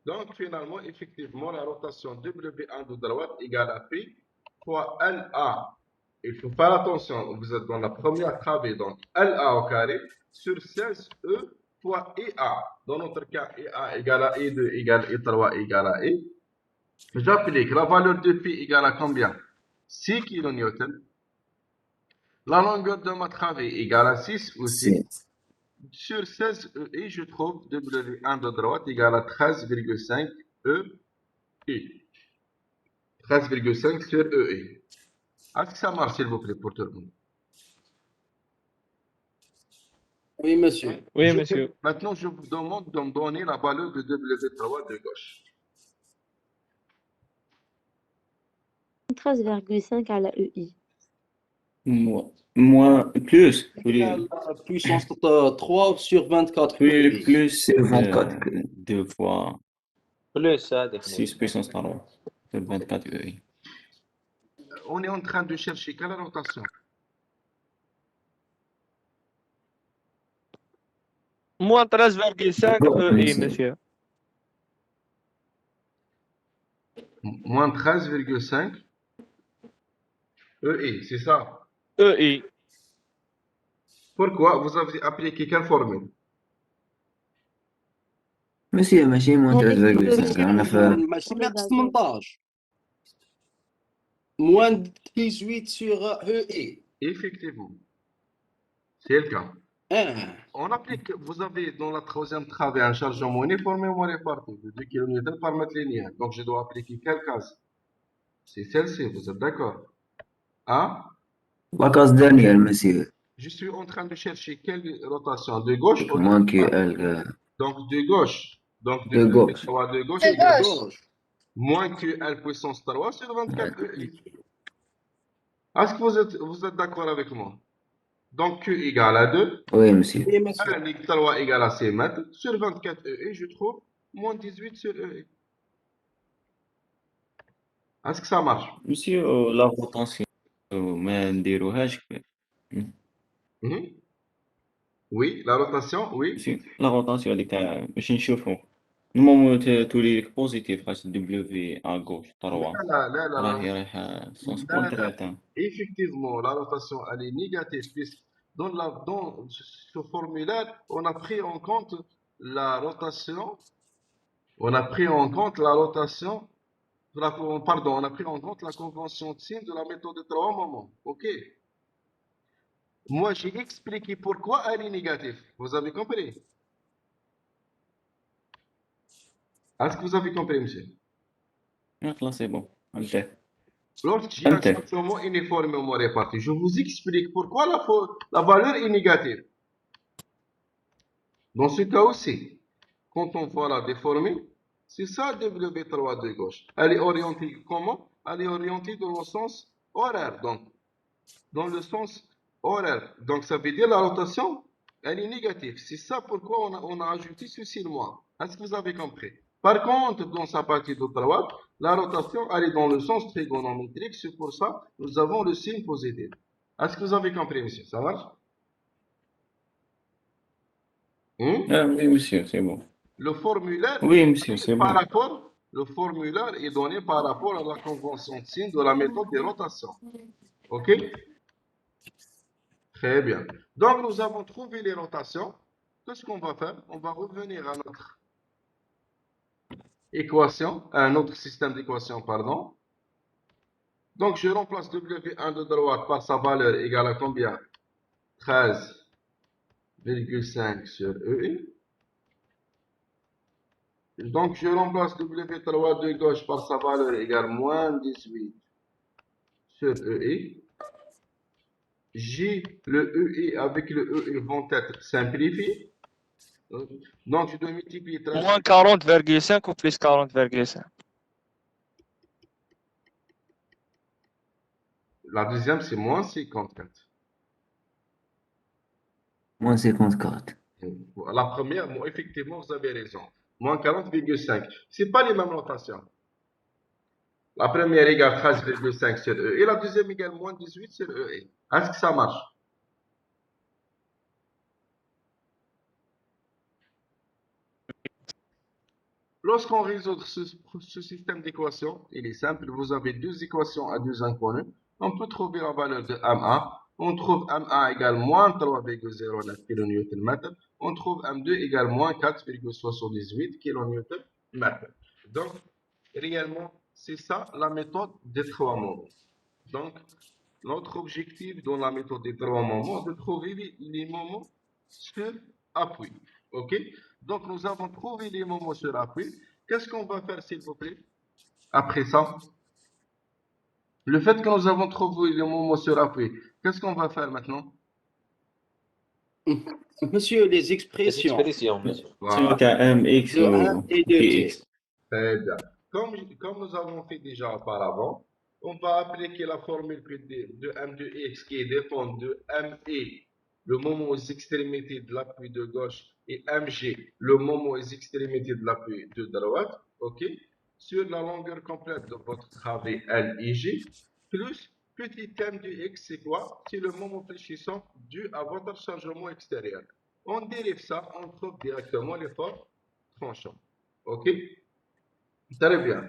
Donc, finalement, effectivement, la rotation W1 de droite égale à P fois LA. Il faut faire attention, vous êtes dans la première travée, donc LA au carré sur 16E fois EA. Dans notre cas, EA égale à E2 égale E3 égale à E. J'applique la valeur de P égale à combien? 6 kN. La longueur de ma travée égale à 6 aussi. Sur 16 EI, je trouve W1 de droite égale à 13,5 EI. 13,5 sur EI. Est-ce que ça marche, s'il vous plaît, pour tout le monde? Oui, monsieur. Oui, monsieur. Maintenant, je vous demande de me donner la valeur de W3 de gauche. 13,5 à la EI. Moins, plus. Puissance 3 sur 24 Plus, EI. plus c'est 24. 2 fois Plus هذيك 6 puissance 3 sur 24 EI. On est en train de chercher quelle rotation? moins 13,5 EI, monsieur. Moins 13,5 EI, c'est ça? EI. Pourquoi? Vous avez appliqué quelle formule? ماشي moins 13,5 أنا فاهم. ماشي ناقص 18. Moins 18 sur EI. Effectivement. C'est le cas. Ah, On applique, vous avez dans la troisième travée un chargement uniformément réparti de 2 kN par mètre linéaire. Donc, je dois appliquer quelle case? C'est celle-ci, vous êtes d'accord? Hein? La case dernière, monsieur. Je suis en train de chercher quelle rotation de gauche ou de Moins que droite. elle, Donc, de gauche. Donc, de gauche. de gauche De égale gauche. moins que L puissance 3 sur 24 EI. Est-ce que vous êtes d'accord avec moi? Donc, Q égale à 2. Oui, monsieur. oui, monsieur. 1 x 3 égale à 6 mètres. Sur 24 EI, je trouve moins 18 sur EI. Est-ce que ça marche? Monsieur, la rotation ما نديروهاش Mhm. Oui, la rotation, oui. monsieur la rotation هذيك تاع باش نشوفو المهم تولي لك بوزيتيف خاص دبليو à gauche 3 لا راهي رايحة سونس لا لا. كونترير تاع Effectivement, la rotation, elle est négative, puisque dans ce formulaire, on a pris en compte la rotation, on a pris en compte la rotation, pardon, on a pris en compte la convention de signe de la méthode de 3 moments. OK? Moi, j'ai expliqué pourquoi elle est négative. Vous avez compris? Est-ce que vous avez compris, monsieur? خلاص سي بون انتهى Lorsque j'ai un Ente. chargement uniformément réparti, je vous explique pourquoi la valeur est négative. Dans ce cas aussi, quand on voit la déformée, c'est ça W3 de gauche. Elle est orientée comment? Elle est orientée dans le sens horaire. Donc, dans le sens horaire. Donc, ça veut dire la rotation, elle est négative. C'est ça pourquoi on a ajouté ceci le moins. Est-ce que vous avez compris? Par contre, dans sa partie de droite, la rotation, elle est dans le sens trigonométrique. C'est pour ça que nous avons le signe positif. Est-ce que vous avez compris, monsieur? Ça marche? oui monsieur c'est bon Le formulaire, oui monsieur c'est bon le formulaire est donné par rapport à la convention de signe de la méthode de rotation. OK? Très bien. Donc, nous avons trouvé les rotations. Qu'est-ce qu'on va faire? On va revenir à notre équation, à un autre système d'équations, pardon. Donc, je remplace W1 de droite par sa valeur égale à combien? 13,5 sur EI. Donc, je remplace W3 de gauche par sa valeur égale moins 18 sur EI. J, le EI avec le EI vont être simplifiés. Donc, je dois multiplier 13. Moins 40,5 ou plus 40,5? La deuxième, c'est moins 54. Moins 54. La première, bon, effectivement, vous avez raison. Moins 40,5. Ce n'est pas les mêmes notations. La première égale 13,5 sur E et la deuxième égale moins 18 sur E. Est-ce que ça marche? Lorsqu'on résout ce système d'équations, il est simple. Vous avez deux équations à deux inconnues. On peut trouver la valeur de M1. On trouve M1 égale moins 3,09 kN. On trouve M2 égale moins 4,78 kN. Donc, réellement, c'est ça la méthode des trois moments. Donc, notre objectif dans la méthode des trois moments, de trouver les moments sur appui. OK? Donc, nous avons trouvé les moments sur appui. Qu'est-ce qu'on va faire, s'il vous plaît? Après ça, le fait que nous avons trouvé les moments sur appui, qu'est-ce qu'on va faire maintenant? Monsieur, les expressions Voilà. c'est un MX de 1 ou et de PX t. Très bien. Comme nous avons fait déjà auparavant, on va appliquer la formule de M de X qui dépend de ME, le moment aux extrémités de l'appui de gauche, et MG, le moment aux extrémités de l'appui de droite, OK, sur la longueur complète de votre travée LIG, plus petit m de X, c'est quoi? C'est le moment fléchissant dû à votre chargement extérieur. On dérive ça, on trouve directement l'effort tranchant. OK? Très bien.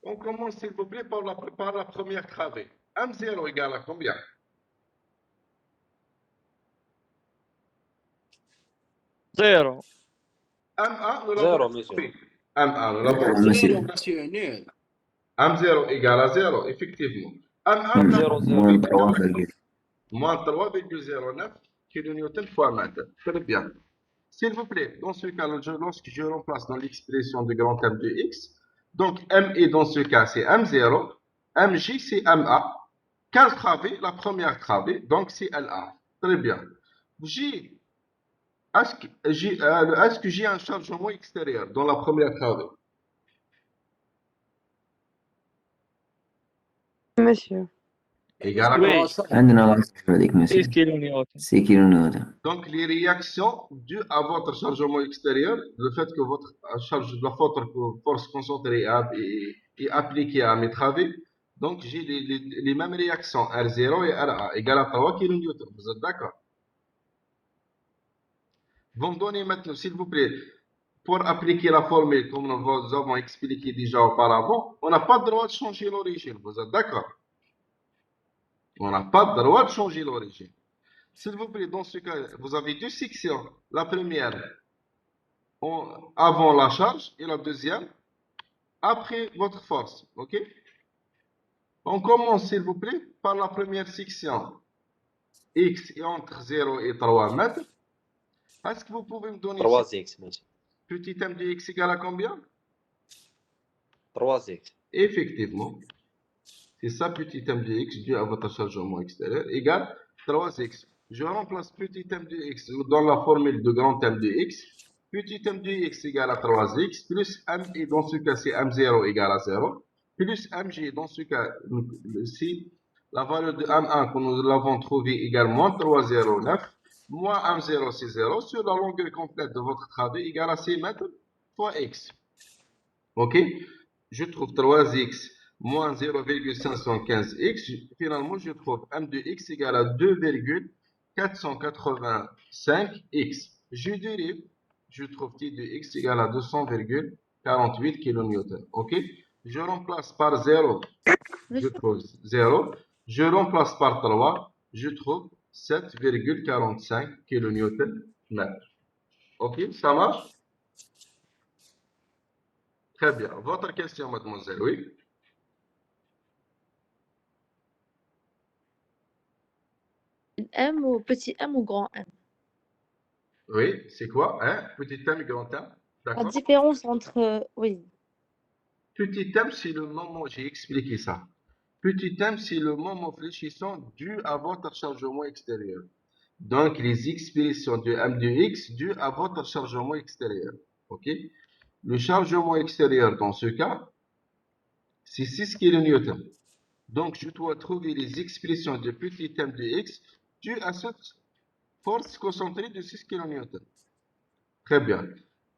On commence, s'il vous plaît, par la première travée. M0 égale à combien? Zéro. M1, nous l'avons trouvé. M1, nous l'avons Zéro, trouvé. monsieur. Monsieur, nul. M0 égale à 0, effectivement. M1, nous l'avons Moins trouvé. 3,5. moins 3,09 kN fois mètre. Très bien. S'il vous plaît, dans ce cas, lorsque je remplace dans l'expression de grand M de X, donc ME dans ce cas c'est M0, MJ c'est MA. Quelle travée? La première travée, donc c'est LA. Très bien. J, est-ce que j'ai un chargement extérieur dans la première travée? Monsieur. Égal à Oui. quoi? عندنا لاصق هذيك 6 ماشي كيلو نيوتن 6 كيلو نيوتن. Donc, les réactions dues à votre chargement extérieur, le fait que votre votre force concentrée est appliquée à mes travées, donc j'ai les mêmes réactions R0 et RA égale à 3 kN. Vous êtes d'accord? Vous me donnez maintenant, s'il vous plaît, pour appliquer la formule comme nous avons expliqué déjà auparavant, on n'a pas le droit de changer l'origine. Vous êtes d'accord? On n'a pas le droit de changer l'origine. S'il vous plaît, dans ce cas, vous avez deux sections. La première avant la charge et la deuxième après votre force. Ok? On commence, s'il vous plaît, par la première section. X est entre 0 et 3 mètres. Est-ce que vous pouvez me donner 3x ماشي petit m de x égale à combien? 3x Effectivement, c'est ça petit m de x dû à votre chargement extérieur égale 3x. Je remplace petit m de x dans la formule de grand m de x. Petit m de x égale à 3x plus m, et dans ce cas c'est m0 égale à 0, plus mg, dans ce cas si la valeur de m1 que nous l'avons trouvé égale moins 3,09, moins m0 c'est 0, sur la longueur complète de votre travée égale à 6 mètres fois x. Ok? Je trouve 3x moins 0,515x. Finalement, je trouve m de x égale à 2,485x. Je dérive, je trouve t de x égale à 200,48 kN. Ok? Je remplace par 0, je trouve 0. Je remplace par 3, je trouve 7,45 kN mètre. Ok? Ça marche? Très bien. Votre question, mademoiselle, oui? M ou petit M ou grand M? Oui, c'est quoi? Hein? Petit m et grand m. La D'accord? différence entre... Oui. Petit m, c'est le moment, j'ai expliqué ça. Petit m, c'est le moment fléchissant dû à votre chargement extérieur. Donc, les expressions de m de x dû à votre chargement extérieur. Ok? Le chargement extérieur, dans ce cas, c'est 6 kN. Donc, je dois trouver les expressions de petit m de x dû à cette force concentrée de 6 kN. Très bien.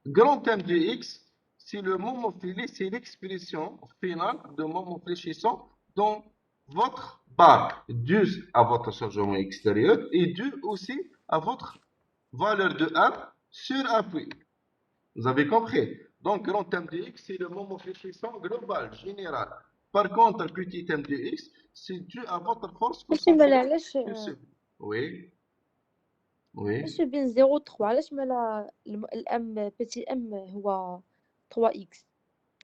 Grand M de x, c'est le moment filé, c'est l'expression finale de moment fléchissant dans votre barre, due à votre chargement extérieur et due aussi à votre valeur de M sur appui. Vous avez compris? Donc, grand M de x, c'est le moment fléchissant global, général. Par contre, petit m de x, c'est dû à votre force علاش مالا concentrée. علاش Oui, oui. علاش بين 0 و 3 علاش مالا الام بيتي ام هو 3 اكس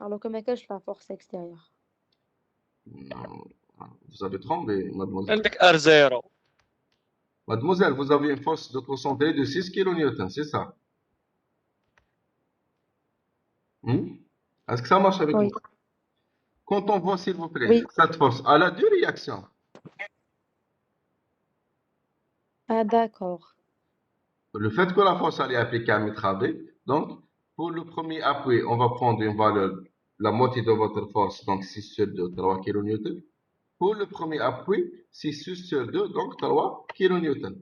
alors que ما كاش لا فورس اكستيريور. Non, vous avez trompé, mademoiselle. عندك R0 Mademoiselle, vous avez une force de concentrée de 6 kN, c'est ça? Est-ce que ça marche avec Oui. moi? Quand on voit, s'il vous plaît, Oui. cette force, elle a deux réactions. Ah d'accord. Le fait que la force elle est appliquée à mes travées, donc, pour le premier appui, on va prendre une valeur, la moitié de votre force, donc 6 sur 2, 3 kN. Pour le premier appui, c'est 6 sur 2, donc 3 kN.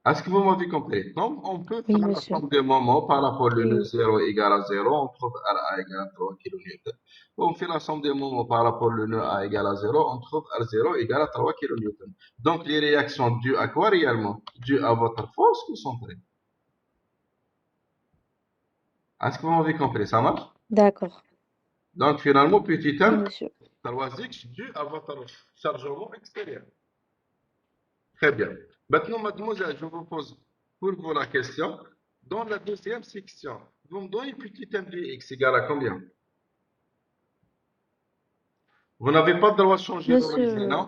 Est-ce que vous m'avez compris? Donc, on peut Oui, faire la monsieur. somme des moments par rapport au nœud Oui. 0 égale à 0, on trouve RA égale à 3 kN. On fait la somme des moments par rapport au nœud A égale à 0, on trouve R0 égale à 3 kN. Donc, les réactions dues à quoi réellement? Dues à votre force concentrée. Est-ce que vous m'avez compris? Ça marche? D'accord. Donc, finalement, petit Oui, m, monsieur. 3x dû à votre chargement extérieur. Très bien. Maintenant, mademoiselle, je vous pose pour vous la question. Dans la deuxième section, vous me donnez petit m de x égale à combien? Vous n'avez pas le droit de changer Monsieur, l'origine, non?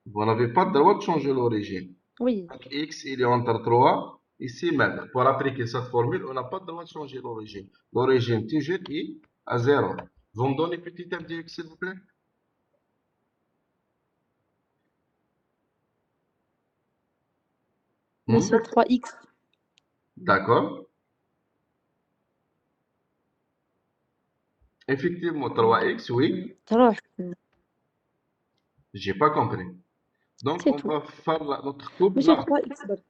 Vous n'avez pas le droit de changer l'origine. Oui. Donc, x, il est entre 3 et 6 mètres. Pour appliquer cette formule, on n'a pas le droit de changer l'origine. L'origine, toujours, est à 0. Vous me donnez petit m de x, s'il vous plaît? Monsieur 3x. D'accord. Effectivement, 3x, oui. تروح. J'ai pas compris. Donc, C'est on tout. va faire notre couple Monsieur là. 3x برك.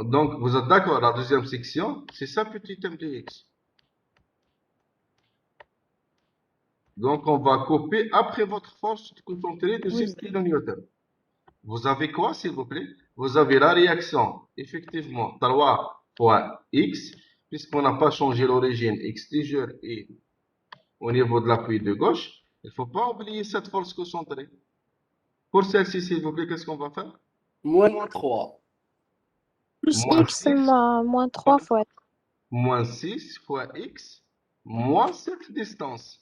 Donc, vous êtes d'accord, la deuxième section, c'est ça petit m de x. Donc, on va couper après votre force concentrée de 6 Oui. kN. Vous avez quoi, s'il vous plaît? Vous avez la réaction, effectivement, 3 fois x, puisqu'on n'a pas changé l'origine, x toujours est au niveau de l'appui de gauche. Il ne faut pas oublier cette force concentrée. Pour celle-ci, s'il vous plaît, qu'est-ce qu'on va faire? Moins 3. Plus Moins x 6, moins 3 fois. moins 6 fois x, moins cette distance.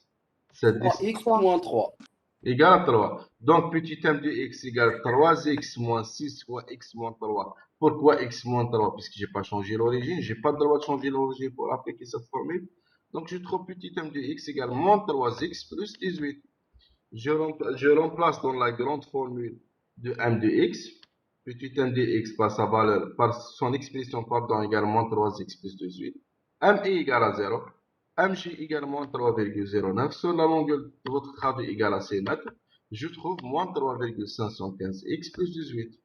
Cette distance 3x 3. moins 3. égale à 3. Donc, petit m de x égale 3x moins 6 fois x moins 3. Pourquoi x moins 3? Puisque je n'ai pas changé l'origine. Je n'ai pas le droit de changer l'origine pour appliquer cette formule. Donc, je trouve petit m de x égale moins 3x plus 18. Je remplace dans la grande formule de m de x. Petit m de x par sa valeur, par son expression, pardon, égale moins 3x plus 18. m est égal à 0. mj égale moins 3,09. Sur la longueur de votre travée égale à 6 mètres, je trouve moins 3,515x plus 18.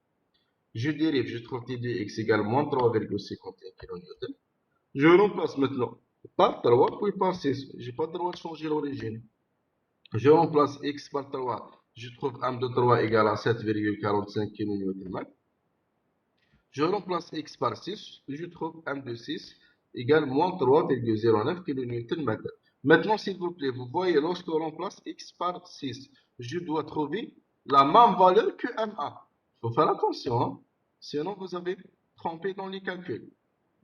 Je dérive, je trouve t de x égale moins 3,51 kN. Je remplace maintenant par 3 puis par 6. Je n'ai pas le droit de changer l'origine. Je remplace x par 3. Je trouve m de 3 égale à 7,45 kN. Je remplace x par 6. Je trouve m de 6 égale moins 3,09 kN. Maintenant, s'il vous plaît, vous voyez, lorsqu'on remplace x par 6, je dois trouver la même valeur que MA. Il faut faire attention, hein? Sinon vous avez trompé dans les calculs.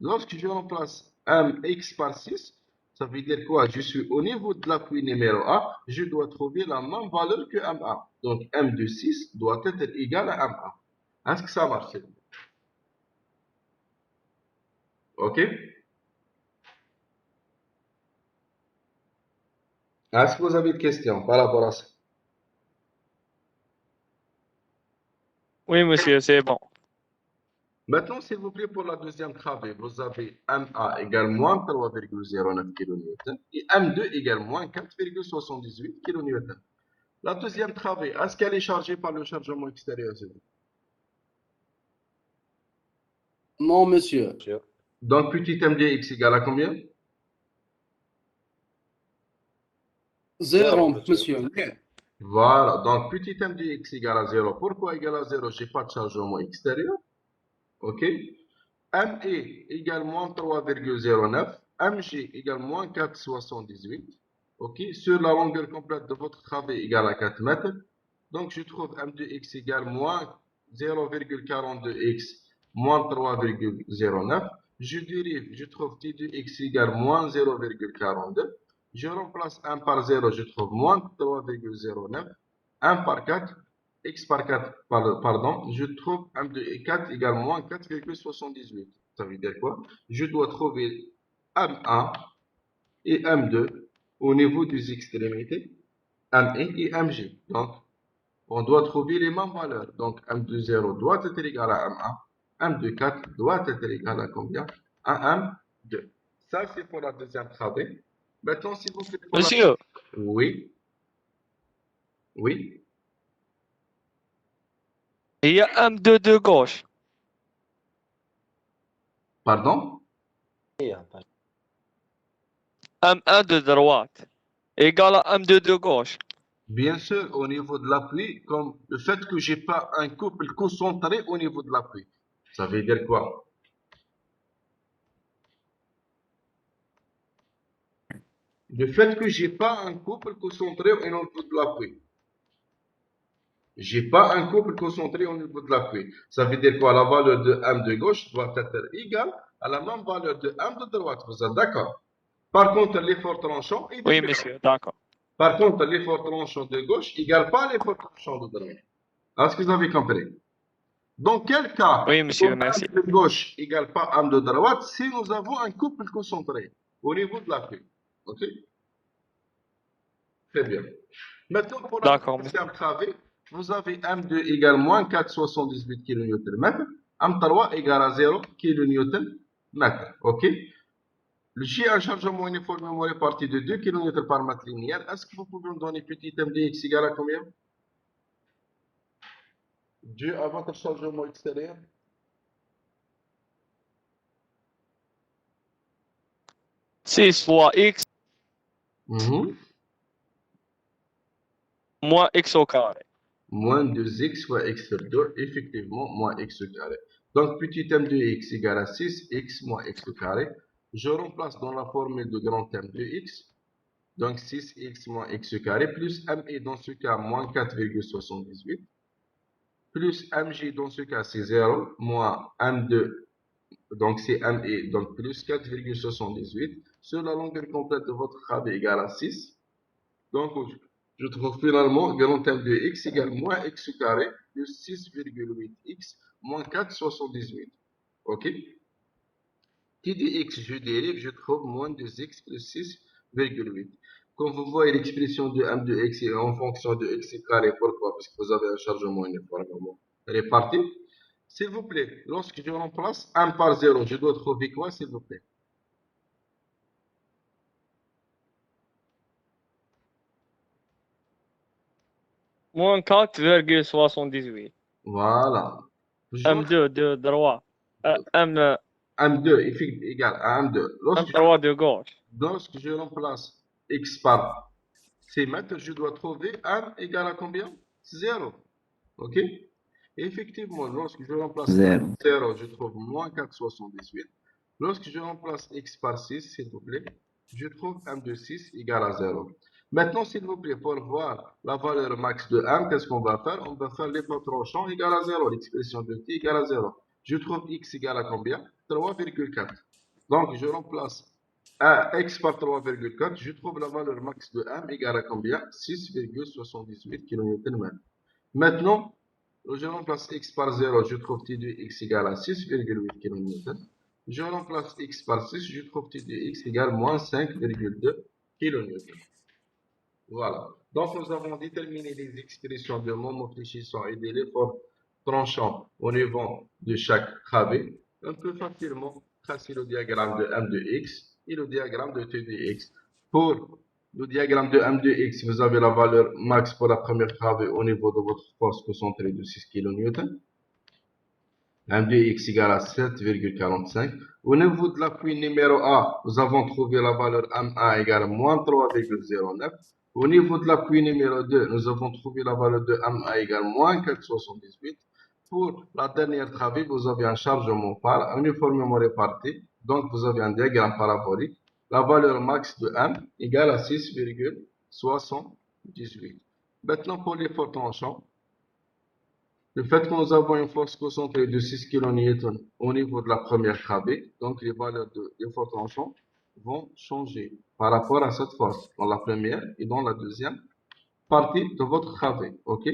Lorsque je remplace mx par 6, ça veut dire quoi? Je suis au niveau de l'appui numéro A, je dois trouver la même valeur que MA. Donc m de 6 doit être égal à MA. Est-ce que ça marche? Ok? Est-ce que vous avez des questions par rapport à ça? Oui, monsieur, c'est bon. Maintenant, s'il vous plaît, pour la deuxième travée, vous avez MA égale moins 3,09 kN et M2 égale moins 4,78 kN. La deuxième travée, est-ce qu'elle est chargée par le chargement extérieur? Non, monsieur. Donc, petit m de x égale à combien? 0, monsieur. Voilà, donc petit m de x égale à 0. Pourquoi égal à 0? Je n'ai pas de chargement extérieur. Ok? ME égale moins 3,09. MG égale moins 4,78. Ok? Sur la longueur complète de votre travée égale à 4 mètres. Donc, je trouve m de x égale moins 0,42x moins 3,09. Je dérive, je trouve t de x égale moins 0,42. Je remplace 1 par 0, je trouve moins 3,09. 1 par 4, x par 4, pardon, je trouve m de 4 égale moins 4,78. Ça veut dire quoi? Je dois trouver M1 et M2 au niveau des extrémités, ME et MG. Donc, on doit trouver les mêmes valeurs. Donc, m de 0 doit être égal à M1. m de 4 doit être égal à combien? À M2. Ça, c'est pour la deuxième travée. Maintenant, s'il vous plaît, pour Monsieur, Oui. Oui. il y a M2 de gauche. Pardon? M1 de droite égal à M2 de gauche. Bien sûr, au niveau de l'appui, comme le fait que j'ai pas un couple concentré au niveau de l'appui. Ça veut dire quoi? Le fait que j'ai pas un couple concentré au niveau de l'appui. J'ai pas un couple concentré au niveau de l'appui. Ça veut dire quoi? La valeur de M de gauche doit être égale à la même valeur de M de droite. Vous êtes d'accord? Par contre, l'effort tranchant est Oui, différent. monsieur, d'accord. Par contre, l'effort tranchant de gauche n'égale pas l'effort tranchant de droite. Est-ce que vous avez compris? Dans quel cas, Oui, monsieur, M merci. de gauche égale pas M de droite si nous avons un couple concentré au niveau de l'appui. OK? Très bien. Maintenant, pour la D'accord, monsieur. deuxième travée, vous avez M2 égale moins 4,78 kN/m, M3 égale à 0 kN/m. OK? Le J a un chargement uniformément réparti de 2 kN par mètre linéaire. Est-ce que vous pouvez me donner petit m de x égale à combien? Dû à votre chargement extérieur. 6 fois x Mhm. moins x au carré. Moins 2x fois x sur 2, effectivement, moins x au carré. Donc, petit m de x égale à 6x moins x au carré. Je remplace dans la formule de grand m de x. Donc, 6x moins x au carré, plus m est dans ce cas moins 4,78. Plus mj dans ce cas, c'est 0, moins m2, donc c'est m et donc plus 4,78. Sur la longueur complète de votre travée égale à 6. Donc, je trouve finalement grand M de x égale moins x au carré plus 6,8x moins 4,78. OK? Qui dit x, je dérive, je trouve moins 2x plus 6,8. Quand vous voyez l'expression de m de x est en fonction de x carré, pourquoi? Parce que vous avez un chargement uniformément réparti. S'il vous plaît, lorsque je remplace 1 par 0, je dois trouver quoi, s'il vous plaît? Moins 4,78. Voilà. M2 de droite. M2 est égal à M2. M3 de gauche. Lorsque je remplace x par ces mètres, je dois trouver m égale à combien? 0. OK? Effectivement, lorsque je remplace 0. 0, je trouve moins 4,78. Lorsque je remplace x par 6, s'il vous plaît, je trouve m de 6 égale à 0. Maintenant, s'il vous plaît, pour voir la valeur max de m, qu'est-ce qu'on va faire? On va faire l'effort tranchant égale à 0, l'expression de t égale à 0. Je trouve x égale à combien? 3,4. Donc, je remplace x par 3,4, je trouve la valeur max de m égale à combien? 6,78 kN/m. Maintenant, je remplace x par 0, je trouve t de x égale à 6,8 kN. Je remplace x par 6, je trouve t de x égale moins 5,2 kN. Voilà. Donc, nous avons déterminé les expressions de moment fléchissant et de l'effort tranchant au niveau de chaque travée. On peut facilement tracer le diagramme de M de x et le diagramme de T de x. Pour le diagramme de M de x, vous avez la valeur max pour la première travée au niveau de votre force concentrée de 6 kN. M de x égale à 7,45. Au niveau de l'appui numéro A, nous avons trouvé la valeur M1 égale à moins 3,09. Au niveau de l'appui numéro 2, nous avons trouvé la valeur de M1 égale à moins 4,78. Pour la dernière travée, vous avez un chargement par uniformément réparti. Donc, vous avez un diagramme parabolique. La valeur max de M égale à 6,78. Maintenant, pour l'effort tranchant, le fait que nous avons une force concentrée de 6 kN au niveau de la première travée, donc les valeurs de l'effort tranchant vont changer par rapport à cette force dans la première et dans la deuxième partie de votre travée. OK?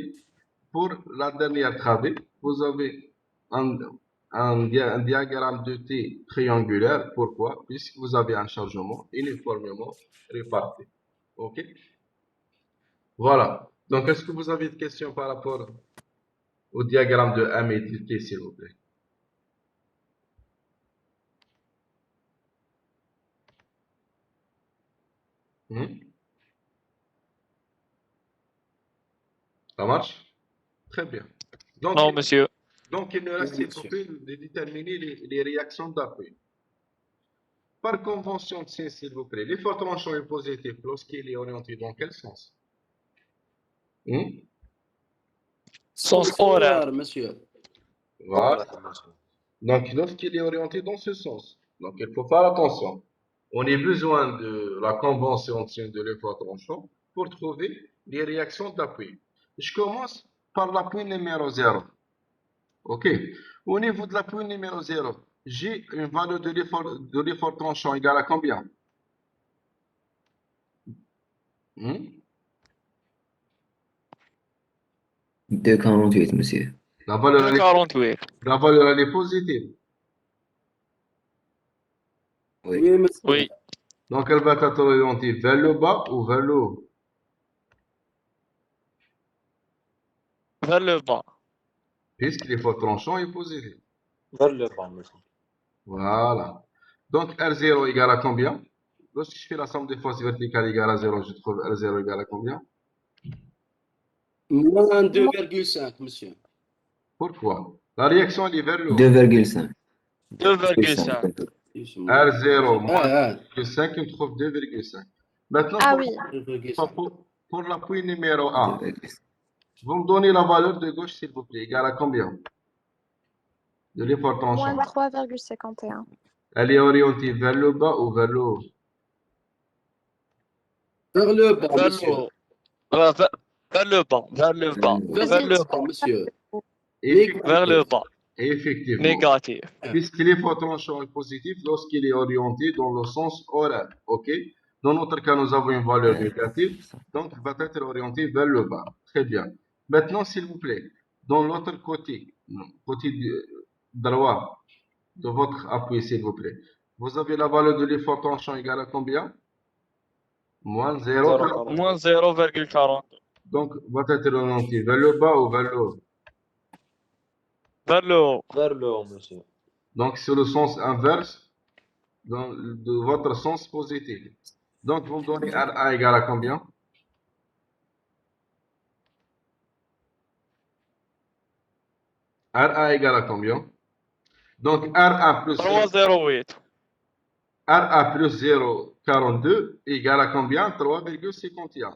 Pour la dernière travée, vous avez un diagramme de T triangulaire. Pourquoi? Puisque vous avez un chargement uniformément réparti. OK? Voilà. Donc, est-ce que vous avez des questions par rapport au diagramme de M et de T, s'il vous plaît? Ça marche? Très bien. Donc, Non, monsieur. il nous reste, Oui, s'il vous monsieur. plaît, de déterminer les réactions d'appui. Par convention de C, s'il vous plaît, l'effort tranchant est positif lorsqu'il est orienté dans quel sens? Sens horaire. monsieur. Voilà. Donc, lorsqu'il est orienté dans ce sens, donc il faut faire attention. On a besoin de la convention de l'effort tranchant pour trouver les réactions d'appui. Je commence par l'appui numéro 0. OK. Au niveau de l'appui numéro 0, j'ai une valeur de l'effort tranchant égale à combien? 2,48, monsieur. La valeur, elle est, 48. la valeur, elle est positive. Oui. Oui, monsieur. Oui. Donc, elle va être orientée vers le bas ou vers le haut. Vers le bas. Puisque l'effort tranchant est positif. Vers le bas, monsieur. Voilà. Donc, R0 égale à combien? Lorsque je fais la somme des forces verticales égale à 0, je trouve R0 égale à combien? Moins 2,5, monsieur. Pourquoi? La réaction, elle est vers le haut. 2,5. 2,5. R0 moins Ah, 2,5, on trouve 2,5. Maintenant, Ah pour, oui. 2,5. pour l'appui numéro 1, 2,5. vous me donnez la valeur de gauche, s'il vous plaît, égale à combien? De l'effort tranchant. Moins 3,51. Elle est orientée vers le bas ou vers le haut? Vers le bas, Vers le monsieur. haut. Vers le bas. Vers le bas. Vers le bas. Monsieur. Vers le bas. Effectivement. Négatif. Puisque l'effort tranchant est positif lorsqu'il est orienté dans le sens horaire. OK? Dans notre cas, nous avons une valeur négative, donc il va être orienté vers le bas. Très bien. Maintenant, s'il vous plaît, dans l'autre côté, côté droit de votre appui, s'il vous plaît, vous avez la valeur de l'effort tranchant égale à combien? Moins 0. 0,40. Moins 0,40. Donc, va être orienté vers le bas ou vers le haut. Vers le haut. Vers le haut, monsieur. Donc, c'est le sens inverse de votre sens positif. Donc, vous me donnez RA égale à combien? RA égale à combien? Donc, RA plus 3,08. RA plus 0,42 égale à combien? 3,51.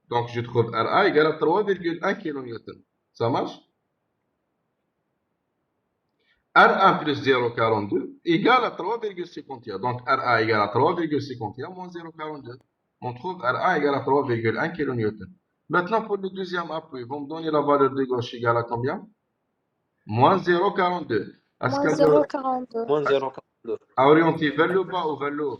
Donc, je trouve RA égale à 3,1 kN. Ça marche? RA plus 0,42 égale à 3,51. Donc, RA égale à 3,51 moins 0,42. On trouve RA égale à 3,1 kN. Maintenant, pour le deuxième appui, vous me donnez la valeur de gauche égale à combien? Moins 0,42. Est-ce Moins qu'elle 0,42. Moins 0,42. a orienté vers le bas ou vers le haut?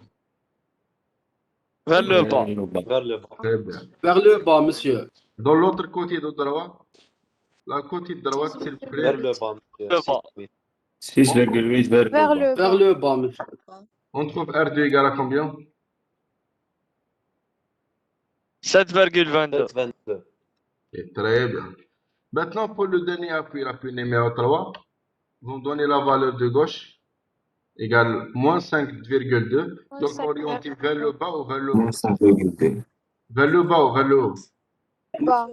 Vers le bas. Vers le bas. Très bien. Vers le bas, monsieur. Dans l'autre côté de droite, la côté de droite, s'il vous Vers plaît, le bas, monsieur. Le bas. 6,8. 6,8 vers Vers le bas. le Vers bas. le bas, monsieur. on trouve R2 égale à combien? 7,22. 7,22. Et très bien. Maintenant, pour le dernier appui, l'appui numéro 3, vous me donnez la valeur de gauche égale moins 5,2. Moins Donc, 5,2. orienté vers le bas ou vers le haut? Moins 5,2. Vers le bas ou vers le haut? Bas.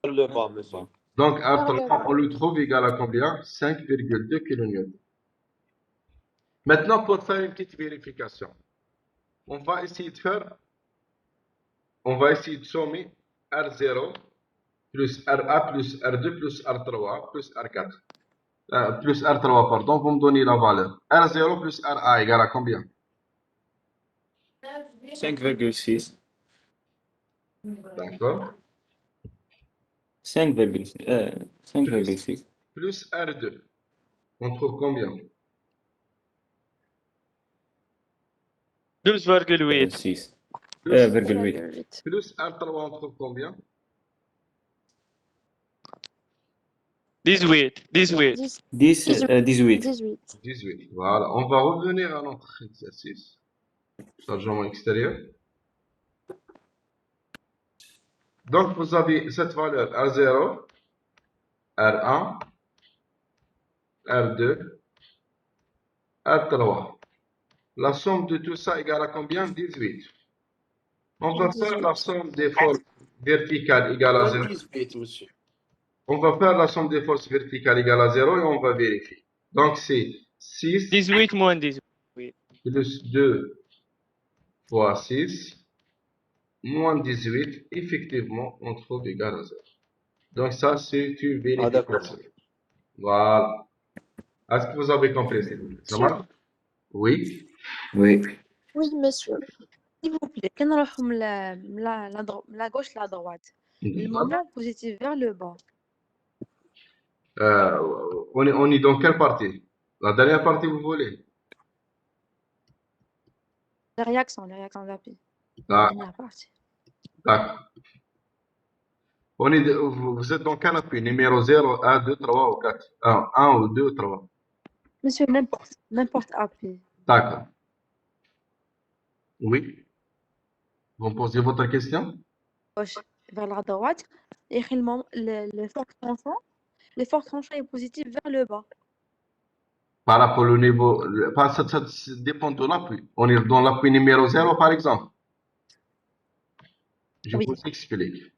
Vers le bas, monsieur. Donc, Vers le R3, bas. on le trouve égal à combien? 5,2 kN. Maintenant, pour faire une petite vérification, on va essayer de sommer R0 plus RA plus R2 plus R3 plus R4. Plus R3, pardon, vous me donnez la valeur. R0 plus RA égale à combien? 5,6. D'accord. 5,6. Plus R2. On trouve combien? 12,8. 6. Plus, 8. plus R3, on trouve combien? 18. 18. 10. 18. 18. 18. Voilà. On va revenir à notre exercice. Chargement extérieur. Donc, vous avez cette valeur R0, R1, R2, R3. La somme de tout ça égale à combien? 18. On va faire la somme des forces verticales égale à 0. 18, monsieur. On va faire la somme des forces verticales égale à 0 et on va vérifier. Donc, c'est 6 18 moins 18. plus 2 fois 6 moins 18. Effectivement, on trouve égal à 0. Donc, ça, c'est une Ah, d'accord. vérification. Voilà. Est-ce que vous avez compris? Ça marche? Oui. Oui. Oui, monsieur. S'il vous plaît, كنروحوا la gauche la droite. Le moment positif vers le bas. On est dans quelle partie? La dernière partie, vous voulez? Les réactions d'appui. La Ah, dernière partie. d'accord. Vous êtes dans quel appui? Numéro 0, 1, 2, 3 ou 4? 1 ou 2 ou 3. Monsieur, n'importe appui. D'accord. Oui. Vous me posez votre question? Gauche vers la droite. Et réellement, le fort tranchant est positif vers le bas. Par rapport au niveau, ça dépend de l'appui. On est dans l'appui numéro 0, par exemple. Je Oui. vous explique.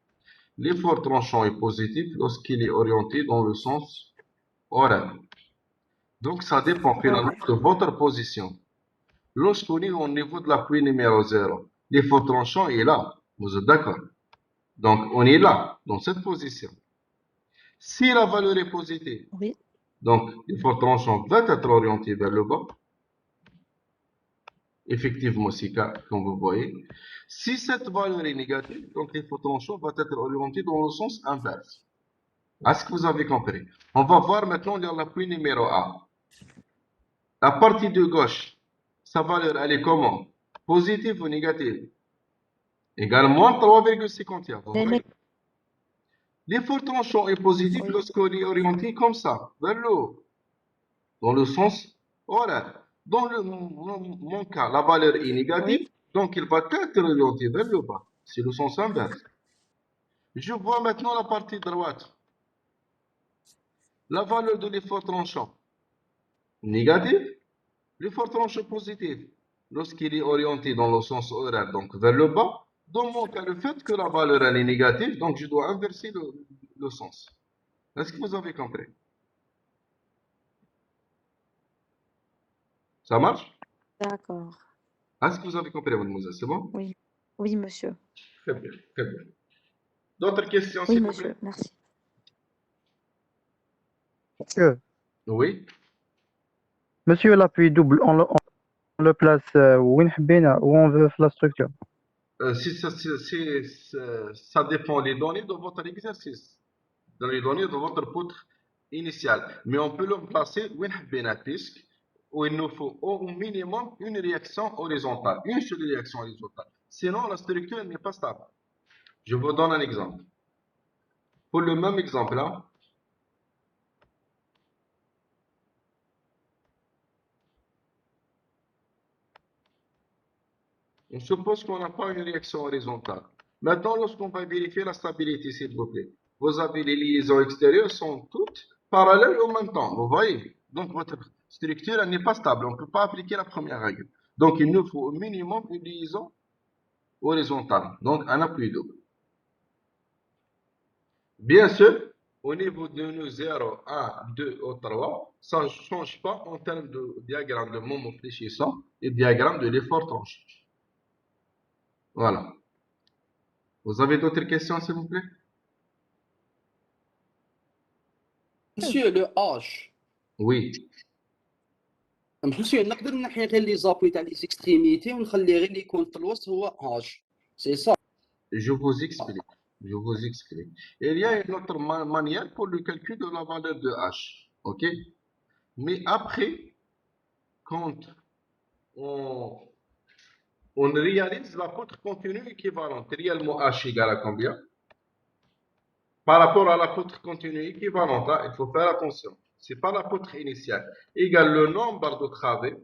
L'effort tranchant est positif lorsqu'il est orienté dans le sens horaire. Donc, ça dépend finalement de votre position. Lorsqu'on est au niveau de l'appui numéro 0, l'effort tranchant est là. Vous êtes d'accord? Donc, on est là, dans cette position. Si la valeur est positive, Oui. donc l'effort tranchant va être orienté vers le bas. Effectivement, c'est cas, comme vous voyez. Si cette valeur est négative, donc l'effort tranchant va être orienté dans le sens inverse. Est-ce que vous avez compris? On va voir maintenant l'appui numéro 1. La partie de gauche, sa valeur, elle est comment? Positive ou négative? Également 3,51. Vous voyez? L'effort tranchant est positif Oui. lorsqu'on est orienté comme ça, vers le haut, dans le sens horaire. Dans mon cas, la valeur est négative, donc il va être orienté vers le bas. C'est le sens inverse. Je vois maintenant la partie droite. La valeur de l'effort tranchant négative, l'effort tranchant positif. Lorsqu'il est orienté dans le sens horaire, donc vers le bas, dans mon cas, le fait que la valeur elle est négative, donc je dois inverser le sens. Est-ce que vous avez compris? Ça marche? D'accord. Est-ce que vous avez compris, mademoiselle? C'est bon? Oui. Oui, monsieur. Très bien, très bien. D'autres questions, Oui, s'il vous monsieur. plaît? Merci. Monsieur, Oui. monsieur, l'appui double, on le place où on veut la structure. Ça dépend des données de votre exercice, dans les données de votre poutre initiale. Mais on peut le placer où il nous faut au minimum une réaction horizontale, une seule réaction horizontale. Sinon, la structure n'est pas stable. Je vous donne un exemple. Pour le même exemple, là, on suppose qu'on n'a pas une réaction horizontale. Maintenant, lorsqu'on va vérifier la stabilité, s'il vous plaît, vous avez les liaisons extérieures sont toutes parallèles en même temps, vous voyez? Donc, votre structure n'est pas stable, on ne peut pas appliquer la première règle. Donc, il nous faut au minimum une liaison horizontale, donc un appui double. Bien sûr, au niveau de nos 0, 1, 2 ou 3, ça ne change pas en termes de diagramme de moment fléchissant et diagramme de l'effort tranché. Voilà. Vous avez d'autres questions, s'il vous plaît? Monsieur le H. Oui. Monsieur, نقدر نحي غير لي زابوي تاع لي زيكستريميتي ونخلي غير اللي يكون في الوسط هو H. C'est ça. Je vous explique. Je vous explique. Il y a une autre manière pour le calcul de la valeur de H. OK? Mais après, quand on réalise la poutre continue équivalente, réellement H égale à combien? Par rapport à la poutre continue équivalente, hein, il faut faire attention. Ce n'est pas la poutre initiale. Égale le nombre de travées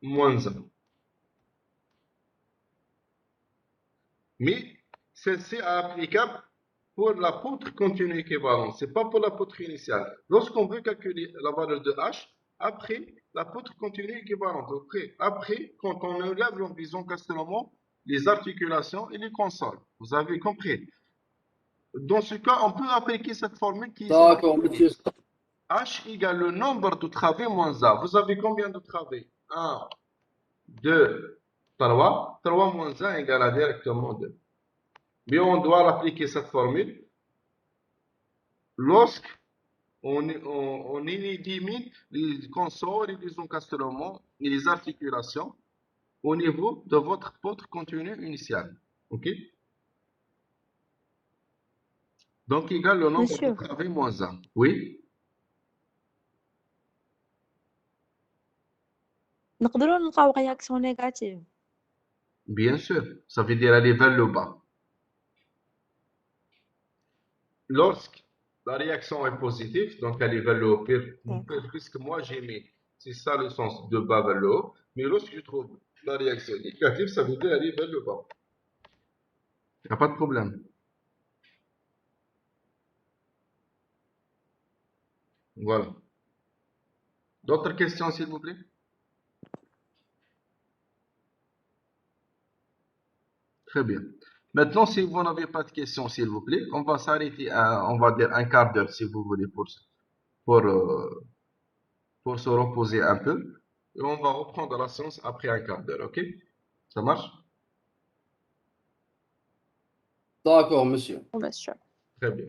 moins 1. Mais celle-ci est applicable pour la poutre continue équivalente. Ce n'est pas pour la poutre initiale. Lorsqu'on veut calculer la valeur de H, après la poutre continue équivalente, après, quand on enlève l'horizon castellement, les articulations et les consoles. Vous avez compris? Dans ce cas, on peut appliquer cette formule qui est D'accord, monsieur. H égale le nombre de travées moins A. Vous avez combien de travées? 1, 2, 3. 3 moins 1 égale à directement 2. Mais on doit appliquer cette formule lorsqu'on élimine les consorts et les encasтрements et les articulations au niveau de votre poutre continue initiale. OK? Donc, égale le nombre de Monsieur, travées moins 1. Oui? نقدروا نلقاو réaction négative. Bien sûr. Ça veut dire aller vers le bas. lorsque la réaction est positive, donc elle est vers le haut, D'accord. puisque moi j'ai mis, c'est ça le sens de bas vers le haut, mais lorsque je trouve la réaction négative, ça veut dire aller vers le bas. Il n'y a pas de problème. Voilà. D'autres questions, s'il vous plaît? Très bien. Maintenant, si vous n'avez pas de questions, s'il vous plaît, on va s'arrêter à, on va dire, un quart d'heure, si vous voulez, pour, euh, pour se reposer un peu. Et on va reprendre la séance après un quart d'heure, ok? Ça marche? D'accord, monsieur. Monsieur. Très bien.